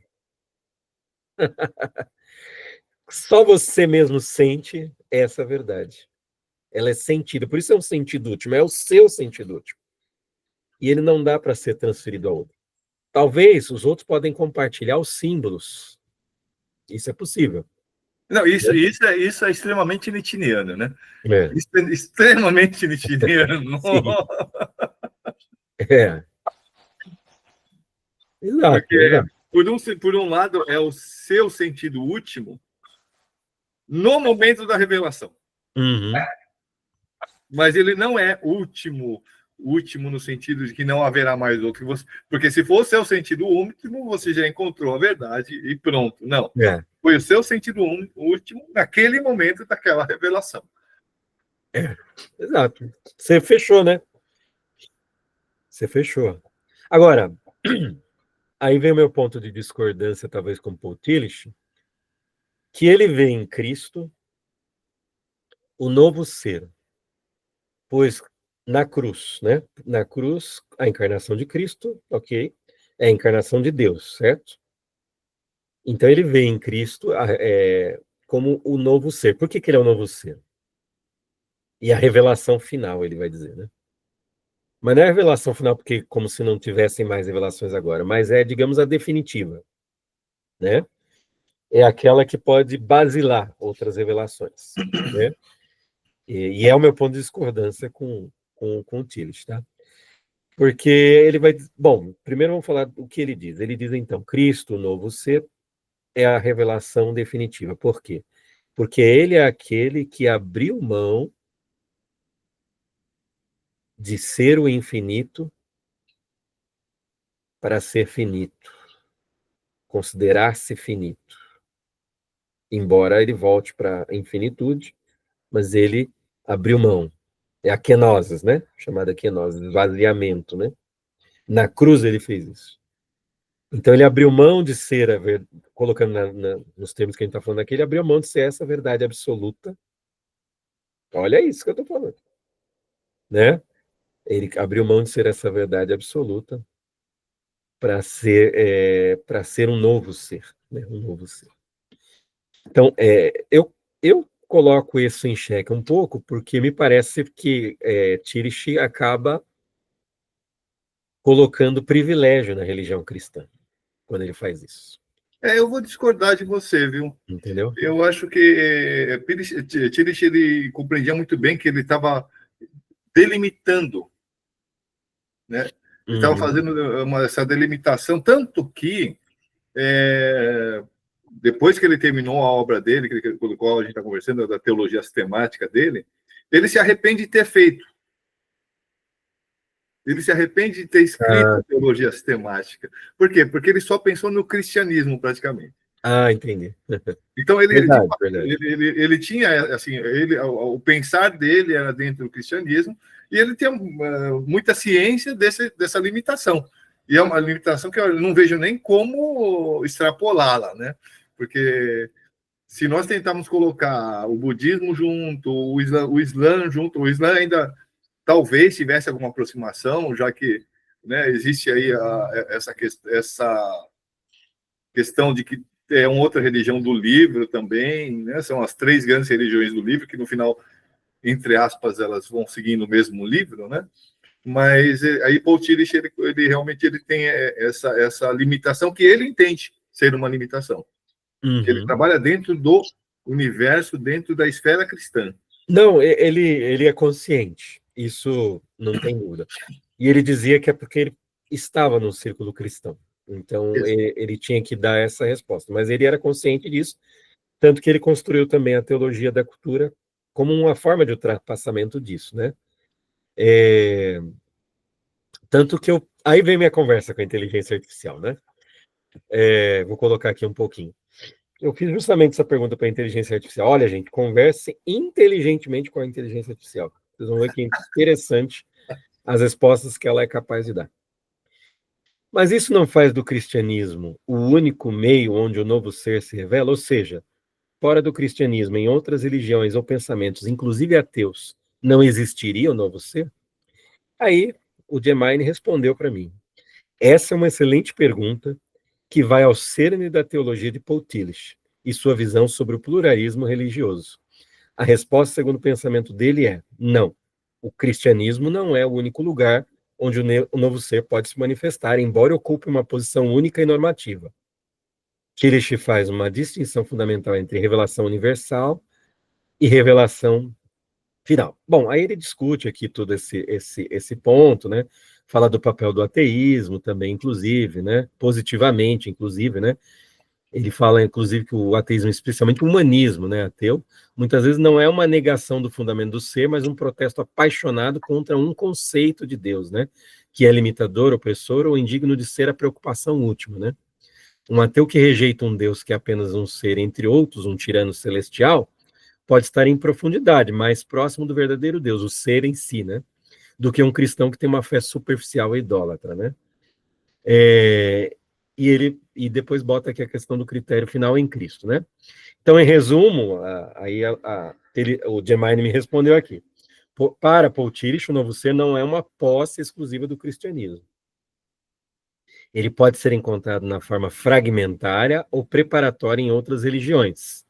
Só você mesmo sente essa verdade. Ela é sentida, por isso é um sentido último, é o seu sentido último. E ele não dá para ser transferido a outro. Talvez os outros podem compartilhar os símbolos. Isso é possível. Não, Né? isso é extremamente nietzscheano, né? É, Isso é extremamente nietzscheano. sim. É. Exato, Porque, exato. por um lado, é o seu sentido último no momento da revelação. Uhum. Mas ele não é último no sentido de que não haverá mais outro. Porque se for o seu sentido último, você já encontrou a verdade e pronto. Não. É, Foi o seu sentido último naquele momento daquela revelação. exato. Você fechou, né? Você fechou. Agora, aí vem o meu ponto de discordância, talvez, com Paul Tillich, que ele vê em Cristo o novo ser, pois na cruz, né? Na cruz, a encarnação de Cristo, ok, é a encarnação de Deus, certo? Então ele vê em Cristo como o novo ser. Por que ele é o novo ser? E a revelação final, ele vai dizer, né? Mas não é a revelação final porque como se não tivessem mais revelações agora, mas é, digamos, a definitiva, né? É aquela que pode basilar outras revelações, né? E é o meu ponto de discordância com o Tillich, tá? Porque ele vai... Bom, primeiro vamos falar o que ele diz. Ele diz, então, Cristo, o novo ser, é a revelação definitiva. Por quê? Porque ele é aquele que abriu mão de ser o infinito para ser finito, considerar-se finito. Embora ele volte para a infinitude, mas ele abriu mão. É a kenosis, né? Chamada kenosis, esvaziamento, né? Na cruz ele fez isso. Então ele abriu mão de ser, colocando nos termos que a gente está falando aqui, ele abriu mão de ser essa verdade absoluta. Olha isso que eu estou falando, né? Ele abriu mão de ser essa verdade absoluta para ser um novo ser, né? Um novo ser. Então, eu coloco isso em xeque um pouco, porque me parece que Tillich acaba colocando privilégio na religião cristã, quando ele faz isso. Eu vou discordar de você, viu? Entendeu? Eu acho que Tillich ele compreendia muito bem que ele estava delimitando, né? Ele estava fazendo essa delimitação, tanto que depois que ele terminou a obra dele, com a qual a gente está conversando, da teologia sistemática dele, ele se arrepende de ter feito. Ele se arrepende de ter escrito a teologia sistemática. Por quê? Porque ele só pensou no cristianismo, praticamente. Entendi. Então, Verdade. Ele tinha, assim, o pensar dele era dentro do cristianismo, e ele tem muita ciência dessa limitação. E é uma limitação que eu não vejo nem como extrapolá-la, né? Porque se nós tentarmos colocar o budismo junto, o Islã junto, o Islã ainda talvez tivesse alguma aproximação, já que, né, existe aí essa questão de que é uma outra religião do livro também, né? São as três grandes religiões do livro, que no final, entre aspas, elas vão seguindo o mesmo livro, né? Mas aí Paul Tillich, ele realmente tem essa limitação que ele entende ser uma limitação. Ele trabalha dentro do universo, dentro da esfera cristã. Não, ele é consciente, isso não tem dúvida. E ele dizia que é porque ele estava no círculo cristão. Então, ele tinha que dar essa resposta. Mas ele era consciente disso, tanto que ele construiu também a teologia da cultura como uma forma de ultrapassamento disso, né? Tanto que aí vem minha conversa com a inteligência artificial, né? Vou colocar aqui um pouquinho. Eu fiz justamente essa pergunta para a inteligência artificial. Olha, gente, converse inteligentemente com a inteligência artificial. Vocês vão ver que é interessante as respostas que ela é capaz de dar. Mas isso não faz do cristianismo o único meio onde o novo ser se revela? Ou seja, fora do cristianismo, em outras religiões ou pensamentos, inclusive ateus, não existiria o novo ser? Aí, o Gemini respondeu para mim. Essa é uma excelente pergunta que vai ao cerne da teologia de Paul Tillich e sua visão sobre o pluralismo religioso. A resposta, segundo o pensamento dele, é não. O cristianismo não é o único lugar onde o novo ser pode se manifestar, embora ocupe uma posição única e normativa. Tillich faz uma distinção fundamental entre revelação universal e revelação final. Bom, aí ele discute aqui todo esse ponto, né? Fala do papel do ateísmo também, inclusive, né? Positivamente, inclusive, né? Ele fala, inclusive, que o ateísmo, especialmente o humanismo, né, ateu, muitas vezes não é uma negação do fundamento do ser, mas um protesto apaixonado contra um conceito de Deus, né? Que é limitador, opressor ou indigno de ser a preocupação última, né? Um ateu que rejeita um Deus que é apenas um ser, entre outros, um tirano celestial, pode estar em profundidade, mais próximo do verdadeiro Deus, o ser em si, né? Do que um cristão que tem uma fé superficial e idólatra, né? E depois bota aqui a questão do critério final em Cristo, né? Então, em resumo, o Germain me respondeu aqui. Para Paul Tillich, o novo ser não é uma posse exclusiva do cristianismo. Ele pode ser encontrado na forma fragmentária ou preparatória em outras religiões,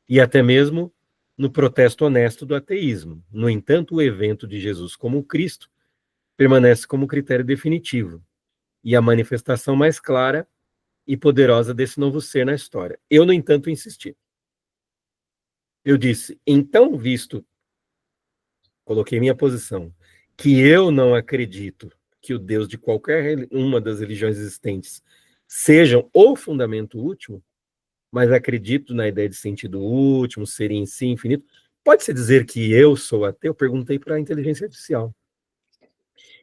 e até mesmo no protesto honesto do ateísmo. No entanto, o evento de Jesus como Cristo permanece como critério definitivo e a manifestação mais clara e poderosa desse novo ser na história. Eu, no entanto, insisti. Eu disse, então, coloquei minha posição, que eu não acredito que o Deus de qualquer uma das religiões existentes sejam o fundamento último, mas acredito na ideia de sentido último, ser em si infinito. Pode-se dizer que eu sou ateu? Eu perguntei para a inteligência artificial.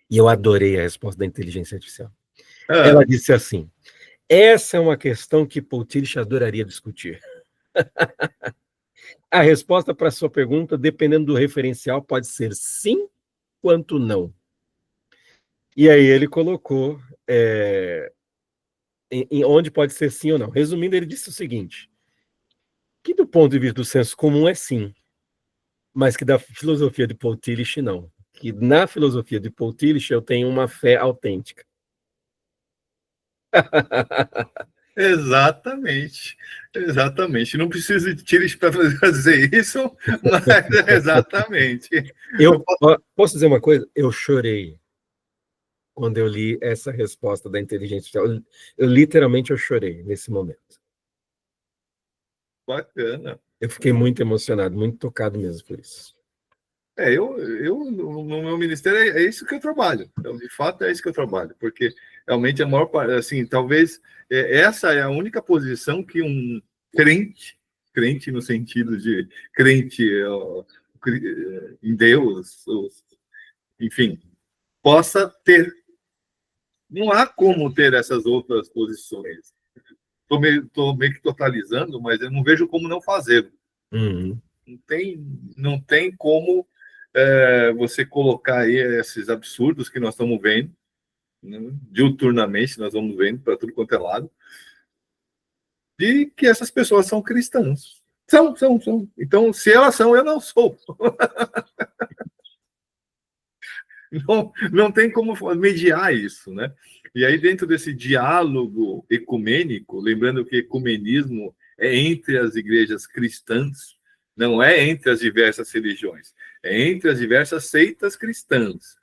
E eu adorei a resposta da inteligência artificial. Ela disse assim, essa é uma questão que Paul Tillich adoraria discutir. A resposta para a sua pergunta, dependendo do referencial, pode ser sim quanto não. E aí ele colocou onde pode ser sim ou não. Resumindo, ele disse o seguinte, que do ponto de vista do senso comum é sim, mas que da filosofia de Paul Tillich não. Que na filosofia de Paul Tillich eu tenho uma fé autêntica. Exatamente, exatamente. Não preciso de Tillich para fazer isso, mas exatamente. Posso dizer uma coisa? Eu chorei quando eu li essa resposta da inteligência artificial. Literalmente eu chorei nesse momento. Bacana. Eu fiquei muito emocionado, muito tocado mesmo por isso. Eu no meu ministério é isso que eu trabalho. Então, de fato, é isso que eu trabalho, porque realmente a maior parte, assim, talvez essa é a única posição que um crente no sentido de crente em Deus, enfim, possa ter. Não há como ter essas outras posições. Estou meio que totalizando, mas eu não vejo como não fazer. Uhum. Não tem como você colocar aí esses absurdos que nós estamos vendo, né? Diuturnamente nós vamos vendo para tudo quanto é lado, de que essas pessoas são cristãs. São. Então, se elas são, eu não sou. Não tem como mediar isso, né? E aí, dentro desse diálogo ecumênico, lembrando que ecumenismo é entre as igrejas cristãs, não é entre as diversas religiões, é entre as diversas seitas cristãs.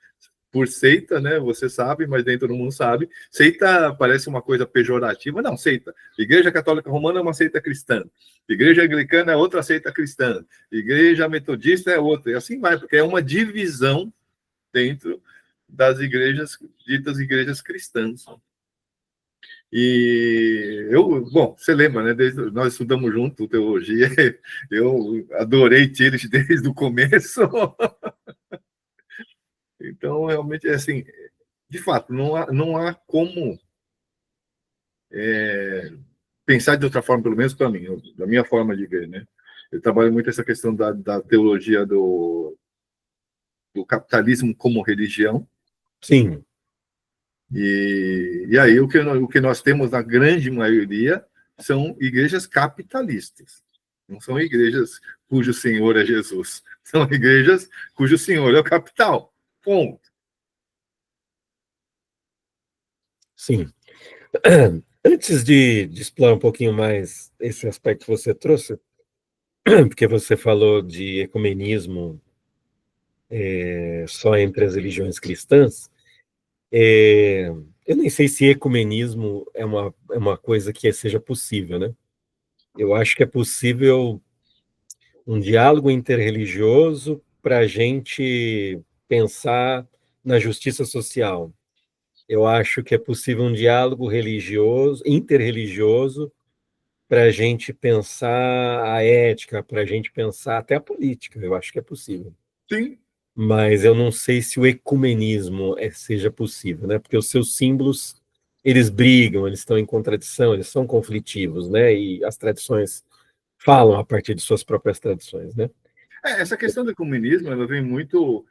Por seita, né? Você sabe, mas nem todo mundo sabe. Seita parece uma coisa pejorativa. Não, seita. Igreja Católica Romana é uma seita cristã. Igreja Anglicana é outra seita cristã. Igreja Metodista é outra. E assim vai, porque é uma divisão dentro das igrejas, ditas igrejas cristãs. E bom, você lembra, né? Nós estudamos junto teologia, eu adorei Tillich desde o começo. Então, realmente, assim, de fato, não há como pensar de outra forma, pelo menos para mim, da minha forma de ver, né? Eu trabalho muito essa questão da teologia do capitalismo como religião. Sim. E aí o que nós temos na grande maioria são igrejas capitalistas. Não são igrejas cujo senhor é Jesus. São igrejas cujo senhor é o capital. Ponto. Sim. Antes de explorar um pouquinho mais esse aspecto que você trouxe, porque você falou de ecumenismo só entre as religiões cristãs, eu nem sei se ecumenismo é uma coisa que seja possível, né? Eu acho que é possível um diálogo interreligioso para a gente pensar na justiça social. Eu acho que é possível um diálogo religioso, interreligioso, para a gente pensar a ética, para a gente pensar até a política. Eu acho que é possível. Sim. Mas eu não sei se o ecumenismo seja possível, né? Porque os seus símbolos, eles brigam, eles estão em contradição, eles são conflitivos, né? E as tradições falam a partir de suas próprias tradições, né? Essa questão do ecumenismo, ela vem muito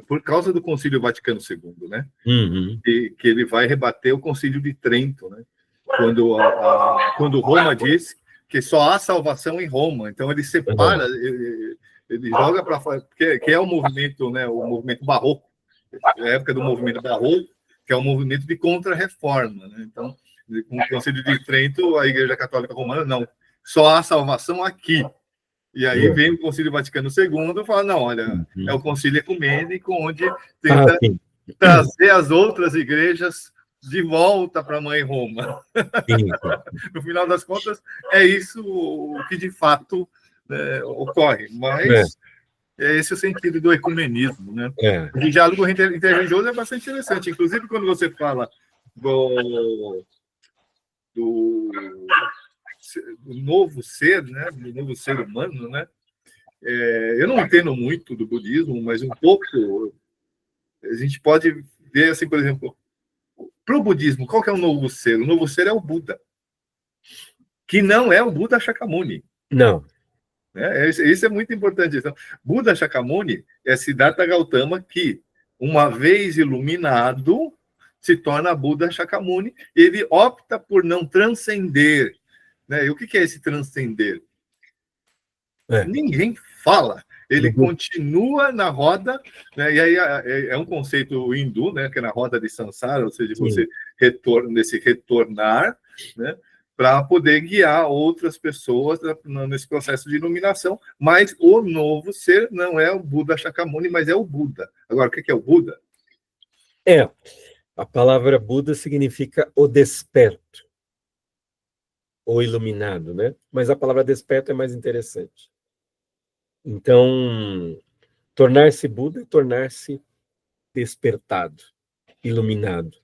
por causa do Concílio Vaticano II, né? Uhum. Que ele vai rebater o Concílio de Trento, né? Quando Roma diz que só há salvação em Roma. Então ele separa, ele joga para fora, que é o movimento, né, o movimento barroco, a época do movimento barroco, que é um movimento de contra-reforma, né? Então, com o Concílio de Trento, a Igreja Católica Romana, não, só há salvação aqui. E aí vem o Concílio Vaticano II e fala, não, olha, é o Concílio Ecumênico, onde tenta trazer as outras igrejas de volta para a Mãe Roma. No final das contas, é isso o que de fato ocorre. Mas é esse o sentido do ecumenismo, né? O diálogo interreligioso é bastante interessante. Inclusive, quando você fala do novo ser, né? Do novo ser humano, né? Eu não entendo muito do budismo, mas um pouco a gente pode ver, assim, por exemplo, para o budismo, qual que é o novo ser? O novo ser é o Buda, que não é o Buda Shakyamuni. Não. Isso é muito importante. Então, Buda Shakyamuni é Siddhartha Gautama, que, uma vez iluminado, se torna Buda Shakyamuni. Ele opta por não transcender. Né? E o que é esse transcender? Ninguém fala. Ele continua na roda, né? E aí é um conceito hindu, né? Que é na roda de Sansara, ou seja, você nesse retornar, né? Para poder guiar outras pessoas nesse processo de iluminação. Mas o novo ser não é o Buda Shakyamuni, mas é o Buda. Agora, o que é o Buda? A palavra Buda significa o desperto, ou iluminado, né? Mas a palavra desperto é mais interessante. Então, tornar-se Buda é tornar-se despertado, iluminado.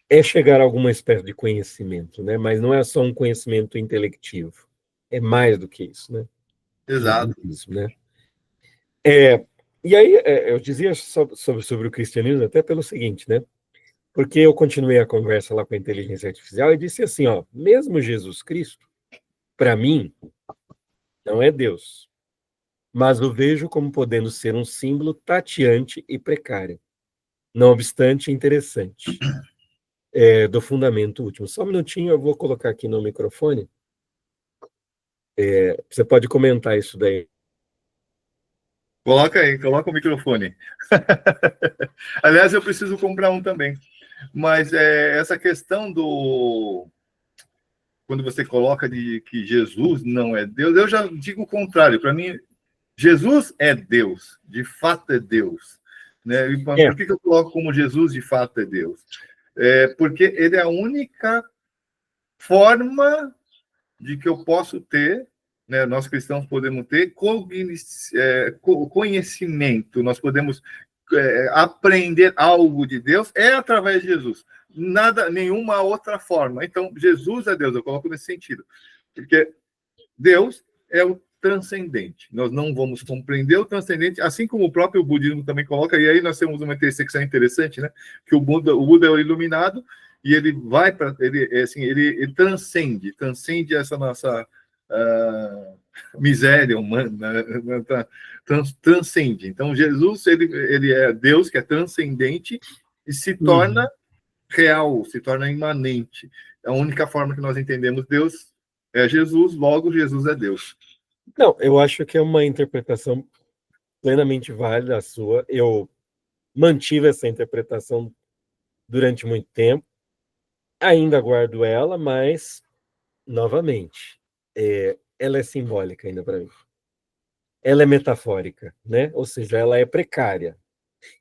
É chegar a alguma espécie de conhecimento, né? Mas não é só um conhecimento intelectivo. É mais do que isso, né? Exato. Isso, né? E aí, eu dizia sobre o cristianismo até pelo seguinte, né? Porque eu continuei a conversa lá com a inteligência artificial e disse assim, ó, mesmo Jesus Cristo, para mim, não é Deus, mas o vejo como podendo ser um símbolo tateante e precário, não obstante interessante, do fundamento último. Só um minutinho, eu vou colocar aqui no microfone. Você pode comentar isso daí. Coloca aí, coloca o microfone. Aliás, eu preciso comprar um também. Mas essa questão do... Quando você coloca de que Jesus não é Deus, eu já digo o contrário. Para mim, Jesus é Deus, de fato é Deus. Né? E por que eu coloco como Jesus de fato é Deus? Porque ele é a única forma de que eu posso ter, né, nós cristãos podemos ter conhecimento, nós podemos aprender algo de Deus, através de Jesus. Nenhuma outra forma. Então, Jesus é Deus, eu coloco nesse sentido. Porque Deus é o transcendente. Nós não vamos compreender o transcendente, assim como o próprio budismo também coloca, e aí nós temos uma intersecção interessante, né? Que o Buda é o iluminado, e ele vai para... ele transcende essa nossa miséria humana, transcende. Então, Jesus, ele é Deus, que é transcendente, e se torna real, se torna imanente. A única forma que nós entendemos Deus é Jesus, logo Jesus é Deus. Não, eu acho que é uma interpretação plenamente válida a sua. Eu mantive essa interpretação durante muito tempo, ainda guardo ela, mas, novamente, ela é simbólica ainda para mim. Ela é metafórica, né? Ou seja, ela é precária.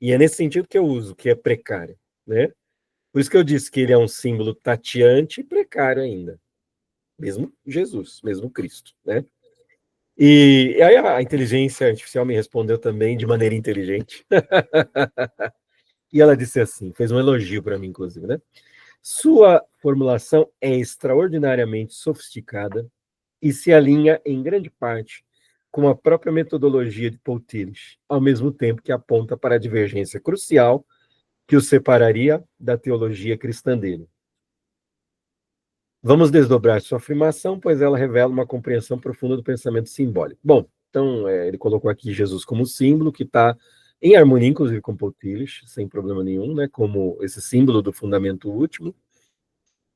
E é nesse sentido que eu uso, que é precária, né? Por isso que eu disse que ele é um símbolo tateante e precário ainda. Mesmo Jesus, mesmo Cristo, né? E aí a inteligência artificial me respondeu também de maneira inteligente. E ela disse assim, fez um elogio para mim, inclusive, né? Sua formulação é extraordinariamente sofisticada e se alinha em grande parte com a própria metodologia de Paul Tillich, ao mesmo tempo que aponta para a divergência crucial que o separaria da teologia cristã dele. Vamos desdobrar sua afirmação, pois ela revela uma compreensão profunda do pensamento simbólico. Bom, então, ele colocou aqui Jesus como símbolo, que está em harmonia, inclusive, com Paul Tillich, sem problema nenhum, né, como esse símbolo do fundamento último.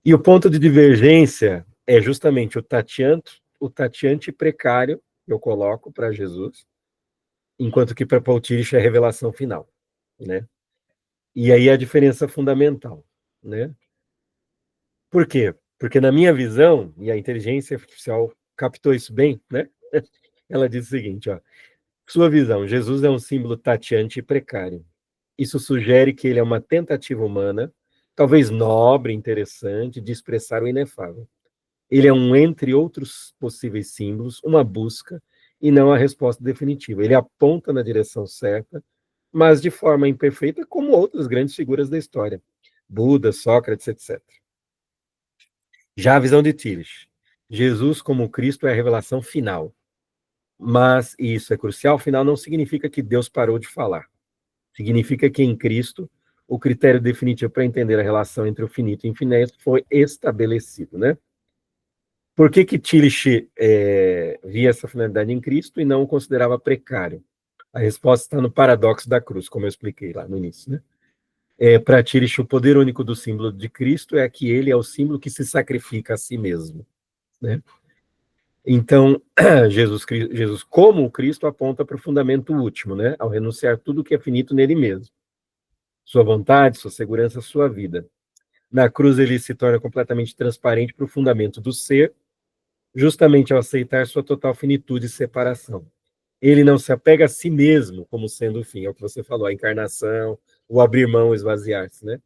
E o ponto de divergência é justamente o tateanto, o tateante precário eu coloco para Jesus, enquanto que para Paul Tillich é a revelação final, né? E aí a diferença fundamental, né? Por quê? Porque na minha visão, e a inteligência artificial captou isso bem, né? Ela diz o seguinte, ó, sua visão, Jesus é um símbolo tateante e precário. Isso sugere que ele é uma tentativa humana, talvez nobre, interessante, de expressar o inefável. Ele é um, entre outros possíveis símbolos, uma busca e não a resposta definitiva. Ele aponta na direção certa, mas de forma imperfeita, como outras grandes figuras da história. Buda, Sócrates, etc. Já a visão de Tillich. Jesus como Cristo é a revelação final. Mas, e isso é crucial, final não significa que Deus parou de falar. Significa que em Cristo, o critério definitivo para entender a relação entre o finito e o infinito foi estabelecido, né? Por que que Tillich via essa finalidade em Cristo e não o considerava precário? A resposta está no paradoxo da cruz, como eu expliquei lá no início, né? Para Tillich, o poder único do símbolo de Cristo é que ele é o símbolo que se sacrifica a si mesmo, né? Então, Jesus, como o Cristo, aponta para o fundamento último, né? Ao renunciar tudo que é finito nele mesmo. Sua vontade, sua segurança, sua vida. Na cruz, ele se torna completamente transparente para o fundamento do ser, justamente ao aceitar sua total finitude e separação. Ele não se apega a si mesmo como sendo o fim, é o que você falou, a encarnação, o abrir mão, o esvaziar-se, né?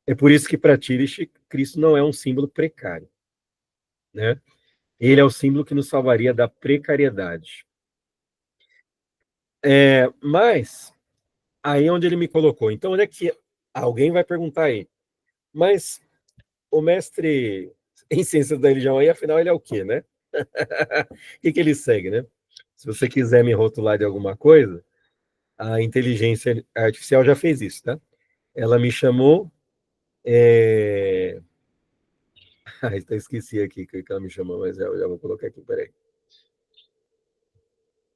É por isso que para Tillich, Cristo não é um símbolo precário, né? Ele é o símbolo que nos salvaria da precariedade. Mas, aí é onde ele me colocou. Então, onde é que alguém vai perguntar aí? Mas o mestre em ciências da religião aí, afinal, ele é o quê, né? O que ele segue, né? Se você quiser me rotular de alguma coisa, a inteligência artificial já fez isso, tá? Ela me chamou. Esqueci aqui o que ela me chamou, mas eu já vou colocar aqui, peraí.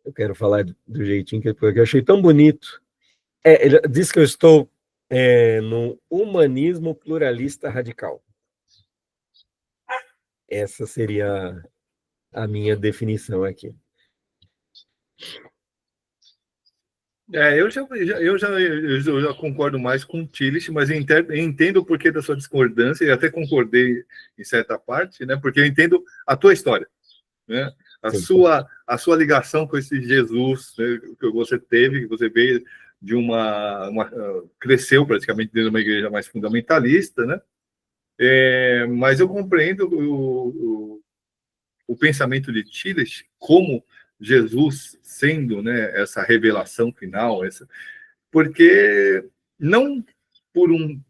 Eu quero falar do jeitinho que eu achei tão bonito. Ele diz que eu estou no humanismo pluralista radical. Essa seria a minha definição aqui. Eu já concordo mais com o Tillich, mas entendo o porquê da sua discordância, e até concordei em certa parte, né? Porque eu entendo a tua história, né? A sua ligação com esse Jesus, né, que você teve, que você veio de cresceu praticamente dentro de uma igreja mais fundamentalista, né? Mas eu compreendo o pensamento de Tillich como Jesus sendo, né, essa revelação final, porque não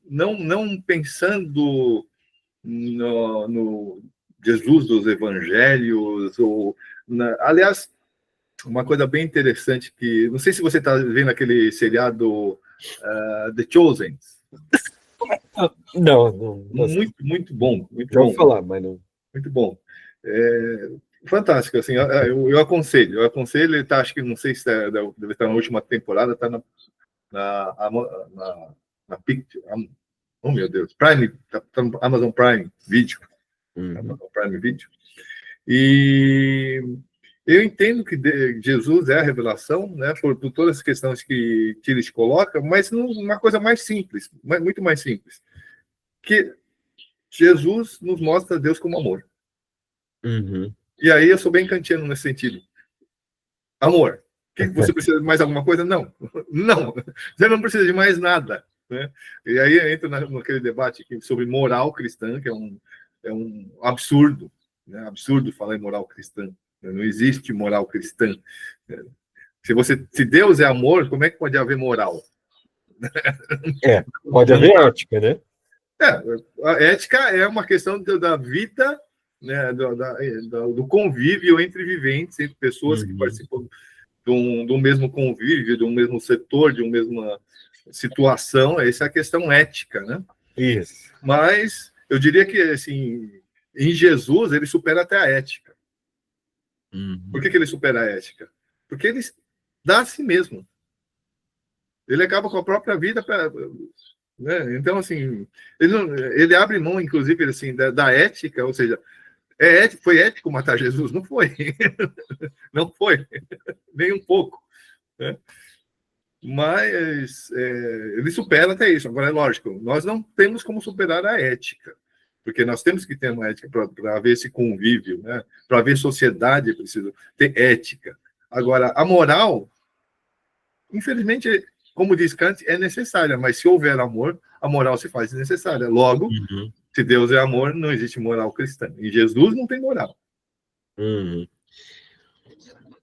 não pensando no Jesus dos Evangelhos aliás, uma coisa bem interessante que não sei se você está vendo aquele seriado The Chosen. Não. Muito bom, muito já bom. Vou falar, mas não. Muito bom. Fantástico, assim, eu aconselho, ele tá, acho que, não sei se deve estar na última temporada, está na oh meu Deus, Prime, tá no Amazon Prime Video, Amazon Prime Video, e eu entendo que Jesus é a revelação, né, por todas as questões que Tillich coloca, mas uma coisa mais simples, muito mais simples, que Jesus nos mostra Deus como amor. E aí eu sou bem kantiano nesse sentido. Amor. Você precisa de mais alguma coisa? Não. Não. Você não precisa de mais nada. Né? E aí entra naquele debate aqui sobre moral cristã, que é um absurdo. Né? Absurdo falar em moral cristã. Não existe moral cristã. Se Deus é amor, como é que pode haver moral? Pode haver ética, né? A ética é uma questão da vida, né, do convívio entre viventes, entre pessoas que participam do mesmo convívio, de um mesmo setor, de uma mesma situação. Essa é a questão ética, né? Isso. Mas eu diria que, assim, em Jesus, ele supera até a ética. Por que ele supera a ética? Porque ele dá a si mesmo. Ele acaba com a própria vida né? Então, assim, ele abre mão, inclusive, assim, da ética, ou seja, Foi ético matar Jesus? Não foi. Não foi. Nem um pouco. Né? Mas ele supera até isso. Agora, é lógico, nós não temos como superar a ética, porque nós temos que ter uma ética para haver esse convívio, né? Para haver sociedade, é preciso ter ética. Agora, a moral, infelizmente, como diz Kant, é necessária, mas se houver amor, a moral se faz necessária. Logo, se Deus é amor, não existe moral cristã. E Jesus não tem moral.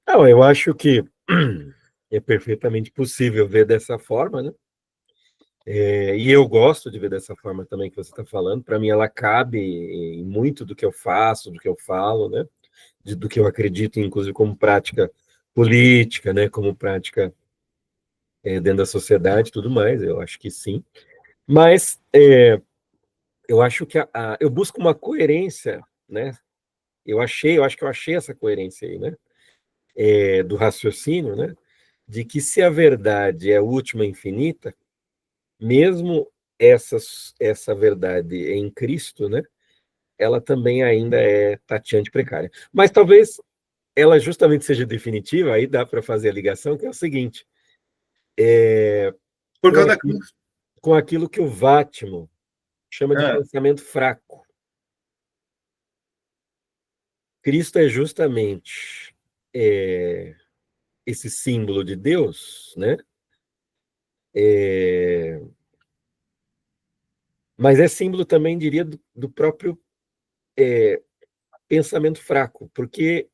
Não, eu acho que é perfeitamente possível ver dessa forma, né? E eu gosto de ver dessa forma também que você está falando. Para mim, ela cabe em muito do que eu faço, do que eu falo, né? Do que eu acredito, inclusive como prática política, né? Como prática dentro da sociedade e tudo mais. Eu acho que sim. Mas eu acho que eu busco uma coerência, né? Eu acho que eu achei essa coerência aí, né? Do raciocínio, né? De que se a verdade é última e infinita, mesmo essa verdade em Cristo, né? Ela também ainda é tateante precária. Mas talvez ela justamente seja definitiva, aí dá para fazer a ligação, que é o seguinte, Por causa da cruz. Com aquilo que o Vátimo chama de pensamento fraco. Cristo é justamente esse símbolo de Deus, né? Mas é símbolo também, diria, do próprio pensamento fraco, porque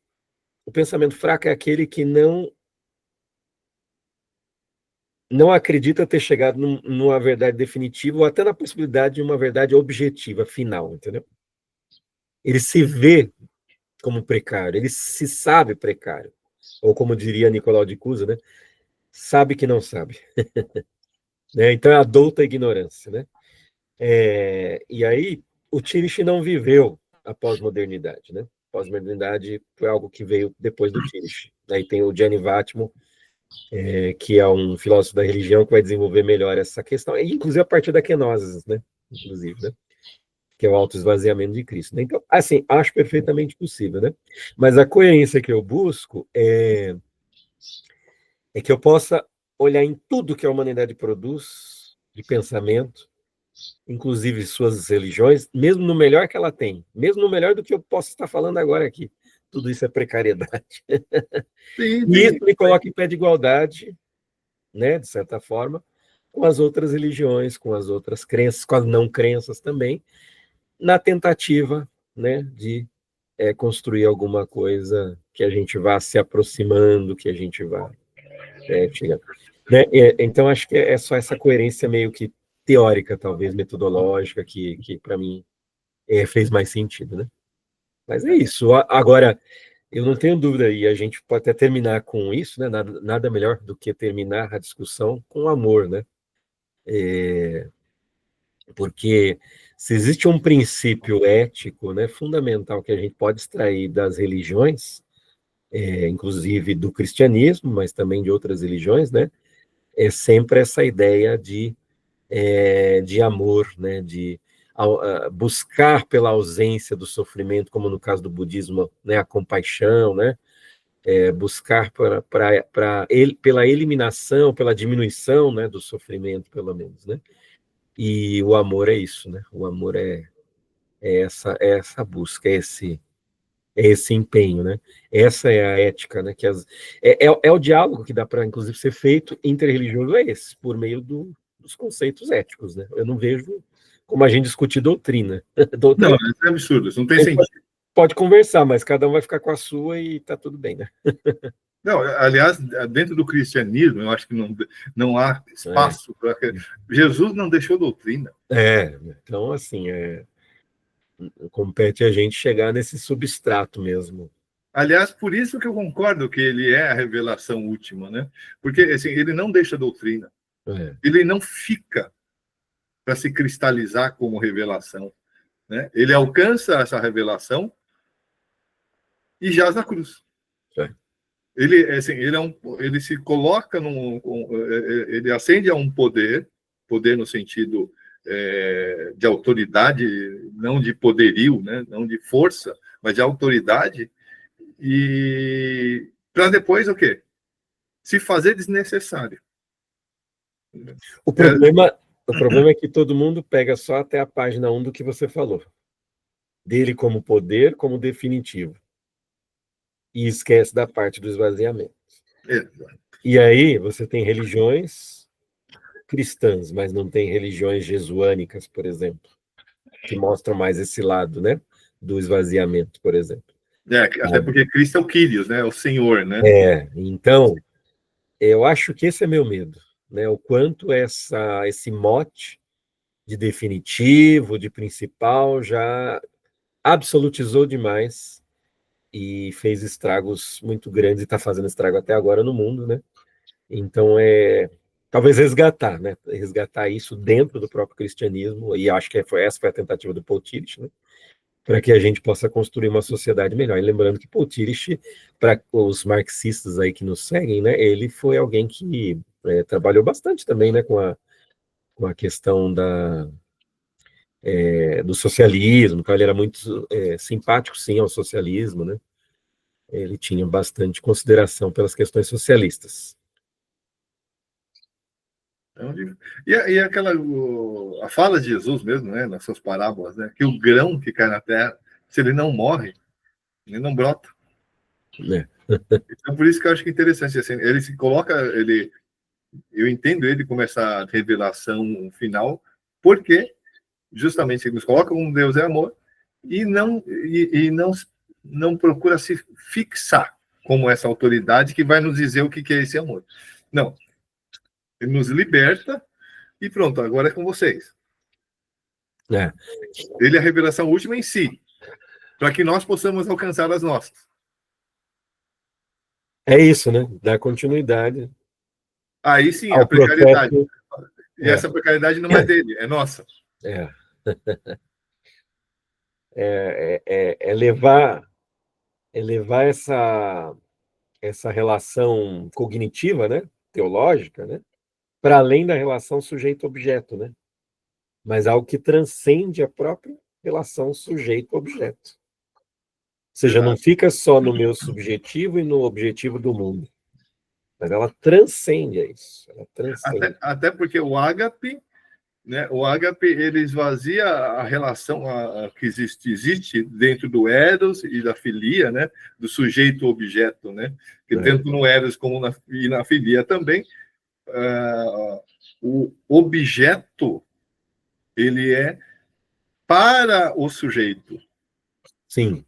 o pensamento fraco é aquele que não acredita ter chegado numa verdade definitiva ou até na possibilidade de uma verdade objetiva, final, entendeu? Ele se vê como precário, ele se sabe precário, ou como diria Nicolau de Cusa, né? Sabe que não sabe. Né? Então é a douta ignorância, né? E aí o Tillich não viveu a pós-modernidade, né? Pós-modernidade foi algo que veio depois do Tillich. Aí tem o Gianni Vattimo, que é um filósofo da religião que vai desenvolver melhor essa questão, inclusive a partir da kenosis, né? Inclusive, né? Que é o autoesvaziamento de Cristo. Né? Então, assim, acho perfeitamente possível, né? Mas a coerência que eu busco é que eu possa olhar em tudo que a humanidade produz de pensamento, inclusive suas religiões, mesmo no melhor que ela tem, mesmo no melhor do que eu posso estar falando agora aqui. Tudo isso é precariedade. Sim, E isso me coloca em pé de igualdade, né, de certa forma, com as outras religiões, com as outras crenças, com as não crenças também, na tentativa, né, de construir alguma coisa que a gente vá se aproximando, que a gente vá chegando. Né? Então, acho que é só essa coerência meio que teórica, talvez, metodológica, que para mim fez mais sentido, né? Mas é isso. Agora, eu não tenho dúvida, e a gente pode até terminar com isso, né? Nada melhor do que terminar a discussão com amor, né? Porque se existe um princípio ético, né, fundamental que a gente pode extrair das religiões, inclusive do cristianismo, mas também de outras religiões, né, é sempre essa ideia de amor, né, de buscar pela ausência do sofrimento, como no caso do budismo, né, a compaixão, né, buscar pela eliminação, pela diminuição, né, do sofrimento, pelo menos, né. E o amor é isso, né? O amor é essa busca, esse empenho, né? Essa é a ética, né? É o diálogo que dá para, inclusive, ser feito interreligioso, é esse, por meio dos conceitos éticos, né? Eu não vejo como a gente discutir doutrina. Não, é absurdo, isso não tem sentido. Pode conversar, mas cada um vai ficar com a sua e tá tudo bem, né? Não, aliás, dentro do cristianismo, eu acho que não há espaço para. Jesus não deixou doutrina. Então, assim, compete a gente chegar nesse substrato mesmo. Aliás, por isso que eu concordo que ele é a revelação última, né? Porque assim, ele não deixa doutrina. Ele não fica para se cristalizar como revelação, né? Ele alcança essa revelação e jaz na cruz. Ele se coloca ele ascende a um poder no sentido de autoridade, não de poderio, né? Não de força, mas de autoridade, e para depois o quê? Se fazer desnecessário. O problema é que todo mundo pega só até a página 1 do que você falou. Dele como poder, como definitivo. E esquece da parte do esvaziamento. Exato. E aí você tem religiões cristãs, mas não tem religiões jesuânicas, por exemplo, que mostram mais esse lado, né, do esvaziamento, por exemplo. Até porque Cristo é o Kyrios, né, o Senhor, né? Então, eu acho que esse é meu medo, né, o quanto esse mote de definitivo, de principal, já absolutizou demais e fez estragos muito grandes, e está fazendo estrago até agora no mundo, né? Então, talvez resgatar, né? Resgatar isso dentro do próprio cristianismo, e acho que essa foi a tentativa do Paul Tillich, né? Para que a gente possa construir uma sociedade melhor. E lembrando que Paul Tillich, para os marxistas aí que nos seguem, né? Ele foi alguém que trabalhou bastante também, né? Com a questão do socialismo, então ele era muito simpático, sim, ao socialismo, né? Ele tinha bastante consideração pelas questões socialistas. E aquela a fala de Jesus mesmo, né, nas suas parábolas, né, que o grão que cai na terra, se ele não morre, ele não brota. Então por isso que eu acho que é interessante assim, ele se coloca, eu entendo ele como essa revelação final, porque justamente ele nos coloca como Deus é amor e não procura se fixar como essa autoridade que vai nos dizer o que é esse amor. Não. Ele nos liberta e pronto, agora é com vocês. Ele é a revelação última em si, para que nós possamos alcançar as nossas. É isso, né? Dar continuidade. Aí sim, a precariedade. Processo, e essa precariedade não é dele, é nossa. Levar essa relação cognitiva, né? Teológica, né? Para além da relação sujeito-objeto, né? Mas algo que transcende a própria relação sujeito-objeto. Ou seja, não fica só no meu subjetivo e no objetivo do mundo, mas ela transcende isso. Ela transcende. Até porque o ágape, né? O ágape ele esvazia a relação que existe dentro do eros e da filia, né? Do sujeito-objeto, né? Que tanto no eros como na filia também, o objeto ele é para o sujeito. Sim.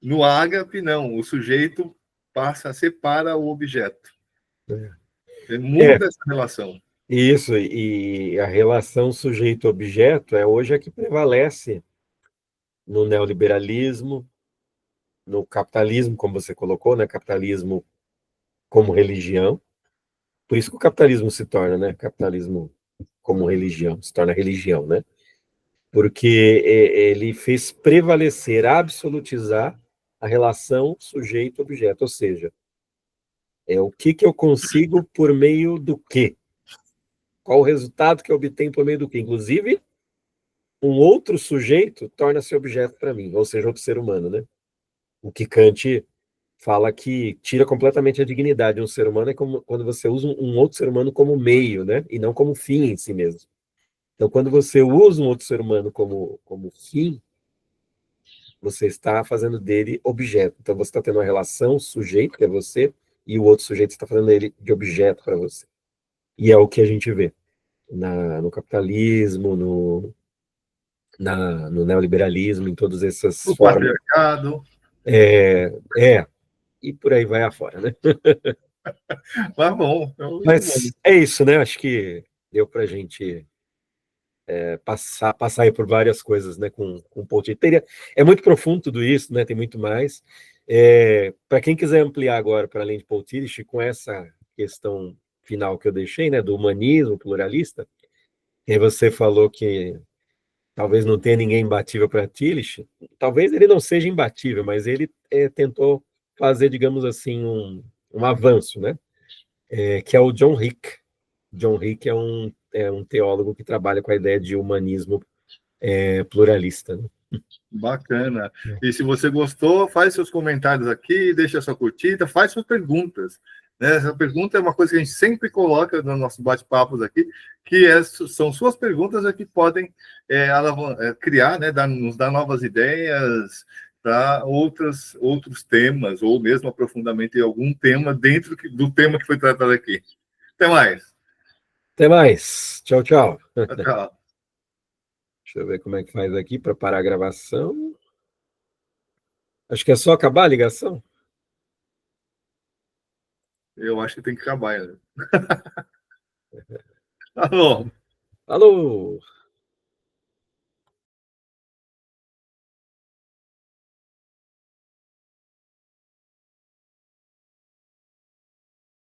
No ágape, não. O sujeito passa a ser para o objeto. Muda essa relação. Isso, e a relação sujeito-objeto é hoje a que prevalece no neoliberalismo, no capitalismo, como você colocou, né? Capitalismo como religião. Por isso que o capitalismo se torna, né? Capitalismo como religião, se torna religião, né? Porque ele fez prevalecer, absolutizar a relação sujeito-objeto, ou seja, o que eu consigo por meio do quê? Qual o resultado que eu obtenho por meio do quê? Inclusive, um outro sujeito torna-se objeto para mim, ou seja, outro ser humano, né? O que Kant fala que tira completamente a dignidade de um ser humano é como quando você usa um outro ser humano como meio, né? E não como fim em si mesmo. Então, quando você usa um outro ser humano como fim, você está fazendo dele objeto. Então, você está tendo uma relação sujeito, que é você, e o outro sujeito está fazendo ele de objeto para você. E é o que a gente vê no capitalismo, no neoliberalismo, em todas essas O formas. patriarcado. E por aí vai afora, né? Mas bom. Mas é isso, né? Acho que deu para a gente passar aí por várias coisas, né? Com um ponto de... É muito profundo tudo isso, né? Tem muito mais. Para quem quiser ampliar agora para além de Paul Tillich, com essa questão final que eu deixei, né? Do humanismo pluralista, e você falou que talvez não tenha ninguém imbatível para Tillich. Talvez ele não seja imbatível, mas ele tentou fazer, digamos assim, um avanço, né? Que é o John Hick. John Hick é um teólogo que trabalha com a ideia de humanismo pluralista, né? Bacana. E se você gostou, faz seus comentários aqui, deixa sua curtida, faz suas perguntas. Né? Essa pergunta é uma coisa que a gente sempre coloca nos nossos bate-papos aqui, que são suas perguntas que podem criar, né? Nos dar novas ideias para outros temas, ou mesmo aprofundamento em algum tema dentro do tema que foi tratado aqui. Até mais. Até mais. Tchau, tchau. Tchau. Deixa eu ver como é que faz aqui para parar a gravação. Acho que é só acabar a ligação. Eu acho que tem que acabar. Né? Alô. Alô.